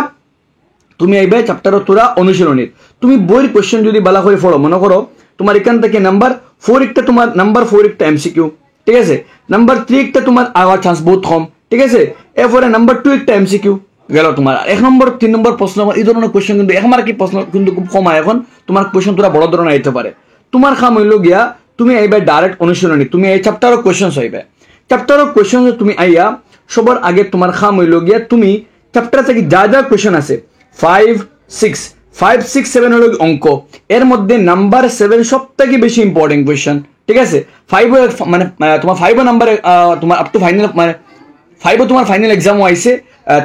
তুমি আইবে চ্যাপ্টার তোরা অনুশীলনীর। তুমি বইয়ের কোয়েশ্চেন যদি ভালো করে পড়ো, মনে করো তোমার এখান থেকে নাম্বার 4 একটা তোমার নাম্বার 4 একটা এমসিকিউ, ঠিক আছে, নাম্বার 3 একটা তোমার আওয়ার চান্স বহুত কম, ঠিক আছে, এরপরে নাম্বার 2 একটা এমসিকিউ গেল তোমার। 1 নম্বর 3 নম্বর প্রশ্ন এই ধরনের কোয়েশ্চেন কিন্তু 1 মার্কের প্রশ্ন কিন্তু খুব কম হয়। এখন তোমার কোয়েশ্চেন তোরা বড় ধরনের আইতে পারে। তোমার খাম হইল গিয়া তুমি আইবে ডাইরেক্ট অনুশীলনী, তুমি এই চ্যাপ্টারও কোয়েশ্চেন হইবে। চ্যাপ্টারও কোয়েশ্চেন তুমি আইয়া সবার আগে তোমার খাম হইল গিয়া তুমি চ্যাপ্টার থেকে যা যা কোয়েশ্চেন আছে 5 6 7 হলো অঙ্ক, এর মধ্যে নাম্বার 7 সব থেকে বেশি ইম্পর্টেন্ট কোয়েশ্চেন, ঠিক আছে। 5 মানে তোমার 5 নাম্বারে তোমার আপ টু ফাইনাল, মানে 5 তোমার ফাইনাল এক্সামও আইছে,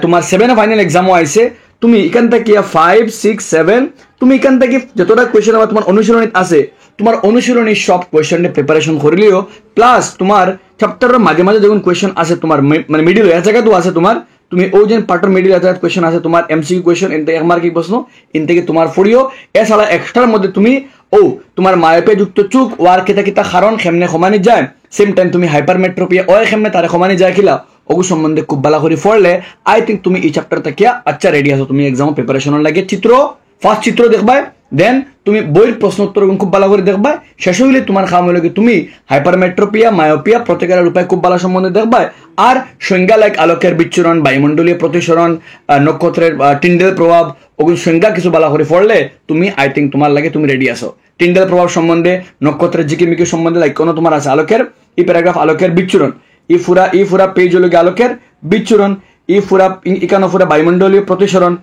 তোমার 7 ফাইনাল এক্সামও আইছে। তুমি এখান থেকে 5 6 7 তুমি এখান থেকে যতটা কোয়েশ্চেন আবার তোমার অনুশীলনী আছে, তোমার অনুশীলনী সব কোয়েশ্চেনের প্রিপারেশন করলিও, প্লাস তোমার চ্যাপ্টারের মাঝে মাঝে যখন কোয়েশ্চেন আছে তোমার মানে মিডিল এর জায়গাতেও আছে তোমার, তুমি ওই যে পার্টের মিডিল জায়গায় কোয়েশ্চেন আছে তোমার এমসিকিউ কোয়েশ্চেন, ইন থেকে 1 মার্কিং প্রশ্ন ইন থেকে তোমার পড়িও। এছাড়া এক্সট্রার মধ্যে তুমি ও তোমার মায়োপিয়া যুক্ত চোখ ওয়ার কিতা কিতা কারণ কেমনে কমানি যায়, সেম টাইম তুমি হাইপারমেট্রোপিয়া ওর কেমনে তারে কমানি যায় কিলা ওগু সম্বন্ধে খুব ভালো করে পড়লে আই থিঙ্ক তুমি এই চ্যাপ্টার থেকে আচ্ছা রেডি আছো। তুমি এক্সাম প্রিপারেশনের লাগে ফার্স্ট চিত্র দেখবা, দেন তুমি বইয়ের প্রশ্ন উত্তর খুব ভালো করে দেখবা, শেষ হইলে তোমার কাম হইলে তুমি হাইপারমেট্রোপিয়া মায়োপিয়া প্রতিকারের উপায় খুব ভালো সম্বন্ধে দেখবা। আর সংজ্ঞা লাইক আলোকের বিচ্ছুরণ, বায়ুমণ্ডলীয় প্রতিসরণ, নক্ষত্রের টিন্ডেল প্রভাব ওগুলো সংজ্ঞা কিছু ভালো করে পড়লে তুমি আই থিঙ্ক তোমার লাগে তুমি রেডি আছো। টিন্ডেল প্রভাব সম্বন্ধে, নক্ষত্রের ঝিকিমিকি সম্বন্ধে লাইক কোনো তোমার আছে আলোকের এই প্যারাগ্রাফ আলোকের বিচ্ছুরণ, ই ফুরা পেজ হলো আলোকের বিচ্ছুরণ, ইকানো ফুরা বায়ুমণ্ডলীয় প্রতিসরণ,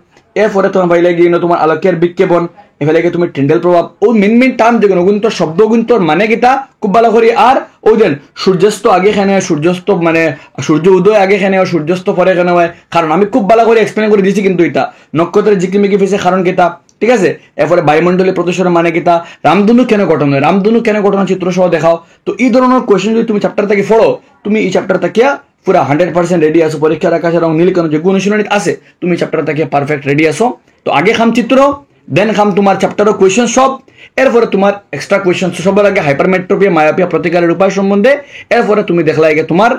এরপরে তোমার ভাই লাগে তোমার আলোকের বিক্ষেপণ, এফালে তুমি টিন্ডেল প্রভাব ও মেন টার্ম যেগুলো অগুন্তর শব্দ অগুন্তর মানে গীতা খুব ভালো করি। আর ওই দেন সূর্যাস্ত আগে খেনে সূর্যাস্ত মানে সূর্য উদয় আগে খেনে হয় সূর্যাস্ত পরে খেনে হয়, কারণ আমি খুব ভালো করে এক্সপ্লেন করে দিয়েছি কিন্তু এটা নক্ষত্রের ঝিকিমিকি ফেসে কারণ গীতা, ঠিক আছে। এরপরে বায়ুমণ্ডলীয় প্রতিসরণ মানে গীতা, রামধনু কেন গঠন হয়, রামধনু কেন গঠন চিত্র সহ দেখাও। তো এই ধরনের কোয়েশ্চেন যদি তুমি চ্যাপ্টার থেকে পড়ো, তুমি এই চ্যাপ্টার থেকে পুরা 100% রেডি আসো। পরীক্ষার আকাশ এবং নীলকণ যে অনুশীলনী আছে তুমি চ্যাপ্টার থেকে পারফেক্ট রেডি আসো। তো আগে খাম চিত্র, দেন খাম তোমার চ্যাপ্টারও কোয়েশ্চেন সব, এরপরে তোমার এক্সট্রা কোয়েশ্চেন সবার আগে হাইপারমেট্রোপিয়া মায়োপিয়া প্রতিকারের উপায় সম্বন্ধে, এরপরে তুমি দেখলা আগে তোমার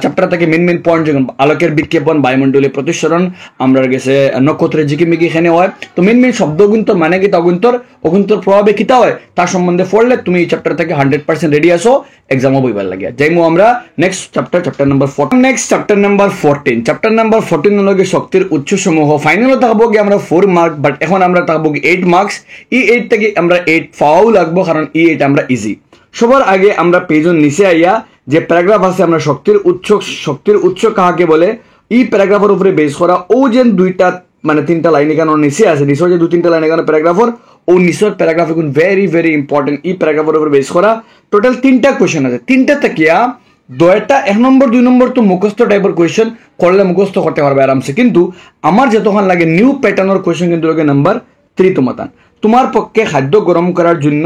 চ্যাপ্টার থেকে মেন পয়েন্ট যেমন আলোকের বিক্ষেপণ, বায়ুমণ্ডলীয় প্রতিসরণ, আমরা গেছে নক্ষত্রের ঝিকিমিকি এখানে হয়। তো মেন শব্দ অগুন্তর মানে কি অগুন্তর প্রভাবে কিতা হয় তার সম্বন্ধে পড়লে তুমি এই চ্যাপ্টার থেকে 100% রেডি আসো এক্সামও বইবার লাগে। যাইমু আমরা next chapter number 14। Next chapter number 14 লগে শক্তির উৎস সমূহ। ফাইনালও থাকবো কি আমরা 4 মার্ক, বাট এখন আমরা থাকবো কি 8 মার্কস। এই 8 থেকে আমরা 8 পাওয়াও লাগবো, কারণ এই 8 আমরা ইজি। সবার আগে আমরা পেজের নিচে আইয়া যে প্যারাগ্রাফ আছে আমরা শক্তির উৎস কাহাকে বলে এই প্যারাগ্রাফের উপরে বেস করা ও যে দুইটা মানে 3টা লাইন এখানে নিচে আছে, নিচের যে 2-3টা লাইন এখানে প্যারাগ্রাফের ও নিচের প্যারাগ্রাফ এখন ভেরি ইম্পর্টেন্ট। এই প্যারাগ্রাফের উপরে বেস করা টোটাল 3টা কোয়েশ্চেন আছে। 3টা থাকিয়া 2টা 1 নম্বর 2 নম্বর তো মুখস্থ টাইপের কোয়েশ্চেন করলে মুখস্থ করতে পারবে আরামসে, কিন্তু আমার যতক্ষণ লাগে নিউ প্যাটার্নের কোয়েশ্চেন কিন্তু লাগে নাম্বার 3 তোমার পক্ষে খাদ্য গরম করার জন্য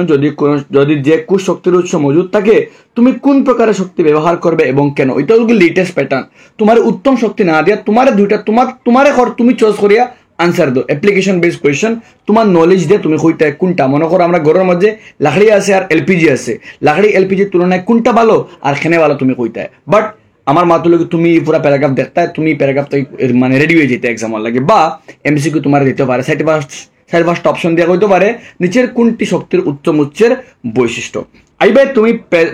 যদি যে কোষ শক্তির উৎস মজুদ থাকে তুমি কোন প্রকারের শক্তি ব্যবহার করবে এবং কেন, এটা হলো লেটেস্ট প্যাটার্ন। তোমার উত্তম শক্তি না দিয়া তোমার দুইটা তুমি চয়েস করিয়া আনসার দো। অ্যাপ্লিকেশন বেসড কোয়েশ্চেন তোমার নলেজ দিয়ে তুমি কইতে কোনটা, মনে করো আমরা ঘরের মধ্যে লাকড়ি আছে আর এলপিজি আছে, লাকড়ি এলপিজির তুলনায় কোনটা ভালো আর খেনে ভালো তুমি কইতে, বাট আমার মাত্র লাগে তুমি পুরো প্যারাগ্রাফ দেখতে তুমি প্যারাগ্রাফ মানে রেডি হয়ে যেতে এক্সাম লাগে, বা এমসিকিউ তোমার দিতে পারে 5টা অপশন দিয়ে কইতে পারে নিচের কোনটি শক্তির উচ্চের বৈশিষ্ট্য। আইবার তুমি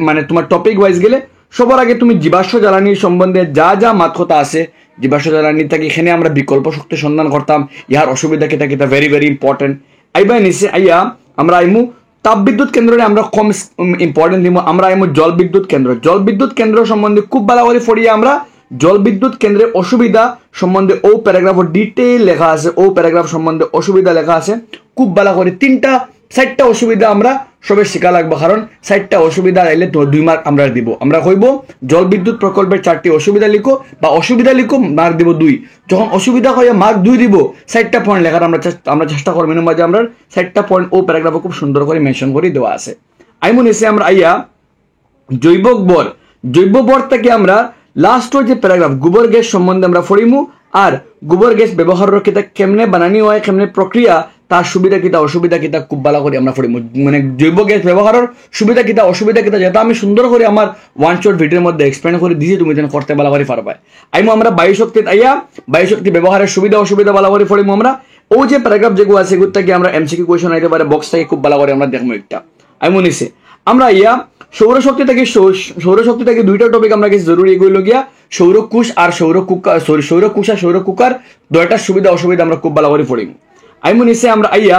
মানে তোমার টপিক ওয়াইজ গেলে সবার আগে তুমি জীবাশ্ম জ্বালানির সম্বন্ধে যা মাত কথা আছে, জীবাশ্ম জ্বালানি থেকে এখানে আমরা বিকল্প শক্তি সন্ধান করতাম, ইহার অসুবিধা কেটা ভেরি ইম্পর্টেন্ট। আইবার নিচে আইয়া আমরা আইমু তাপবিদ্যুৎ কেন্দ্রে আমরা কম ইম্পর্টেন্ট দিব, আমরা আইমু জলবিদ্যুৎ কেন্দ্র সম্বন্ধে খুব ভালো করে পড়িয়া আমরা জলবিদ্যুৎ কেন্দ্রের অসুবিধা সম্বন্ধে ও প্যারাগ্রাফের ডিটেইল লেখা আছে, ও প্যারাগ্রাফ সম্বন্ধে অসুবিধা লেখা আছে খুব ভালো করে। 4টা অসুবিধা আমরা সবে শেখা লাগবে, কারণ 4টা অসুবিধা আইলে 2 মার্ক আমরা দিব। আমরা কইব জলবিদ্যুৎ প্রকল্পের 4টি অসুবিধা লিখো, বা অসুবিধা লিখো মার্ক দিব 2। যখন অসুবিধা হয়ে মার্ক 2 দিব 4টা পয়েন্ট লেখার আমরা চেষ্টা করব, মিনিমাম মাঝে আমরা 4টা পয়েন্ট ও প্যারাগ্রাফে খুব সুন্দর করে মেনশন করে দেওয়া আছে। আইমন এসে আমরা আইয়া জৈব বর থেকে আমরা লাস্টের যে প্যারাগ্রাফ গোবর গ্যাস সম্বন্ধে আমরা পড়িমু, আর গোবর গ্যাস ব্যবহারের কিতা কেমনে বানানি হয়, কেমনে প্রক্রিয়া, তার সুবিধা কিতা অসুবিধা কিতা খুব ভালো করে আমরা পড়িমু। মানে জৈব গ্যাস ব্যবহারের সুবিধা কিতা অসুবিধা কিতা যেটা আমি সুন্দর করে আমার ওয়ান শট ভিডিওর মধ্যে এক্সপ্লেন করে দিয়েছি, তুমি যেন করতে ভালো করে পারবে। আইমু আমরা বায়ুশক্তি ব্যবহারের সুবিধা অসুবিধা ভালো করে পড়িমু। আমরা ও যে প্যারাগ্রাফ যেগুলো আছে এগুলো থেকে আমরা এমসিকিউ কোয়েশ্চন আইতে পারে বক্স থেকে খুব ভালো করে আমরা দেখবো একটা। আইমু নিছে আমরা সৌরশক্তি থেকে 2টা টপিক আমরা কিছু জরুরি এগুলো গিয়া সৌরকুশ আর সৌর কুকার 2টার সুবিধা অসুবিধা আমরা খুব ভালো করে পড়িম। আইমু নিচে আমরা আইয়া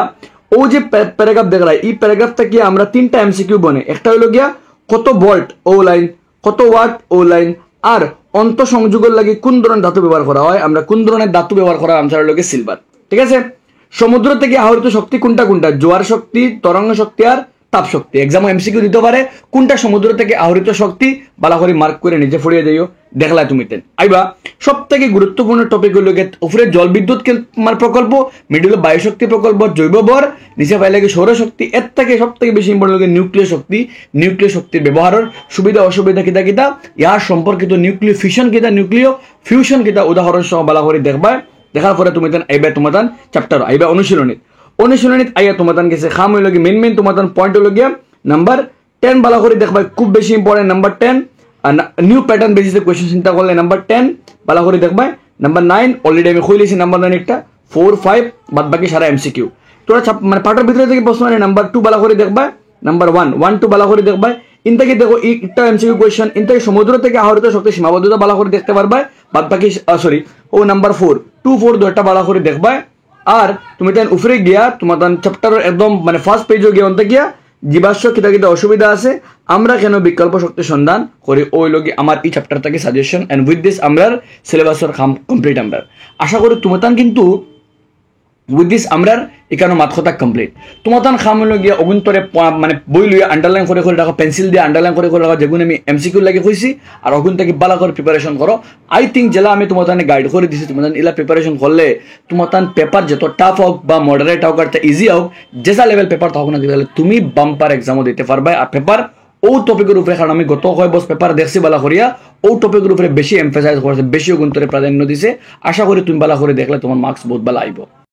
ও যে প্যারাগ্রাফ দেখলাই এই প্যারাগ্রাফ থেকে আমরা 3টা এমসিকিউ বনে, একটা হইল গিয়া কত ভোল্ট ও লাইন, কত ওয়াট ও লাইন, আর অন্ত সংযোগের লাগে কোন ধরনের ধাতু ব্যবহার করা হয়, আমরা কোন ধরনের ধাতু ব্যবহার করা আনসার হইল সিলভার, ঠিক আছে। সমুদ্র থেকে আহরিত শক্তি কোনটা, জোয়ার শক্তি, তরঙ্গ শক্তি আর তাপ শক্তি। এক্সাম এমসিকিউ দিতে পারে কোনটা সমুদ্র থেকে আহরিত শক্তি, ভালো করে মার্ক করে নিজে ফড়িয়ে দিও, দেখলা তুমি তেন। আইবা সব থেকে গুরুত্বপূর্ণ টপিক হলো উপরে জলবিদ্যুৎ প্রকল্প, মিডিল বায়ুশক্তি প্রকল্প, জৈব বর, নিচে পাইলে সৌরশক্তি, এর থেকে সব থেকে বেশি ইম্পর্টেন্ট নিউক্লিয় শক্তির ব্যবহারের সুবিধা অসুবিধা কিতা ইয়ার সম্পর্কিত নিউক্লিয় ফিউশন কিতা উদাহরণ সহ ভালো করে দেখবা। দেখার পরে তুমি আইবা তোমার চ্যাপ্টার আইবা অনুশীলনী। অনুশীলনীত আইয়া তোমাদের গেছে খাম হইল গিয়ে মেন তোমাদের পয়েন্ট হইল গিয়া নাম্বার 10 ভালো করে দেখবা, খুব বেশি ইম্পর্টেন্ট নাম্বার 10। নিউ প্যাটার্ন বেসিসে কোয়েশ্চন চিন্তা করলে নাম্বার 10 ভালো করে দেখবা। নাম্বার 9 অলরেডি আমি খুলেছি, নাম্বার 9 একটা 4 5 বাদ বাকি সারা এমসিকিউ। তোরা মানে পার্টের ভিতরে থেকে প্রশ্ন মানে নাম্বার 2 ভালো করে দেখবা, নাম্বার 1 1 2 ভালো করে দেখবা। ইন থেকে দেখো একটা এমসিকিউ কোয়েশ্চন, ইন থেকে সমুদ্র থেকে আহরিত শক্তি সীমাবদ্ধতা ভালো করে দেখতে পারবা, বাদ বাকি সরি ও নাম্বার 4 2 4 দুইটা ভালো করে দেখবা। আর তুমি তাই উপরে গিয়া তোমার চ্যাপ্টারের একদম মানে ফার্স্ট পেজে গিয়ে অন্তে গিয়া জীবাশ্ম কিতা কিতা অসুবিধা আছে আমরা কেন বিকল্প শক্তি সন্ধান করি, ওই লগে আমার এই চ্যাপ্টার থেকে সাজেশন এন্ড উইথ দিস আমরা সিলেবাসের কাম কমপ্লিট। আমরা আশা করি তোমার কিন্তু উইথ দিস আমরা এখানে মাত কথা কমপ্লিট। তোমার খাম হইল গিয়া অগুন্তরে মানে বই লইয়া আন্ডারলাইন করে করে রাখো, পেন্সিল দিয়ে আন্ডারলাইন করে করে রাখো, যেগুলো আমি এমসিকিউ লাগে কইছি। আর অগুন থেকে বালা করে প্রিপারেশন করো। আই থিঙ্ক জেলা আমি তোমার গাইড করে দিছি, তোমার এলা প্রিপারেশন করলে তোমার পেপার যত টাফ হোক বা মডারেট হোক আর ইজি হোক, যেসা লেভেল পেপার থাকুক না তাহলে তুমি বাম্পার এক্সামও দিতে পারবে। আর পেপার ও টপিকের উপরে, কারণ আমি গত কয় বছর পেপার দেখছি বালা করিয়া, ও টপিকের উপরে বেশি এমফাসাইজ করছে, বেশি অগুন্তরে প্রাধান্য দিছে। আশা করি তুমি বালা করে দেখলে তোমার মার্কস বহুত ভালো আইব।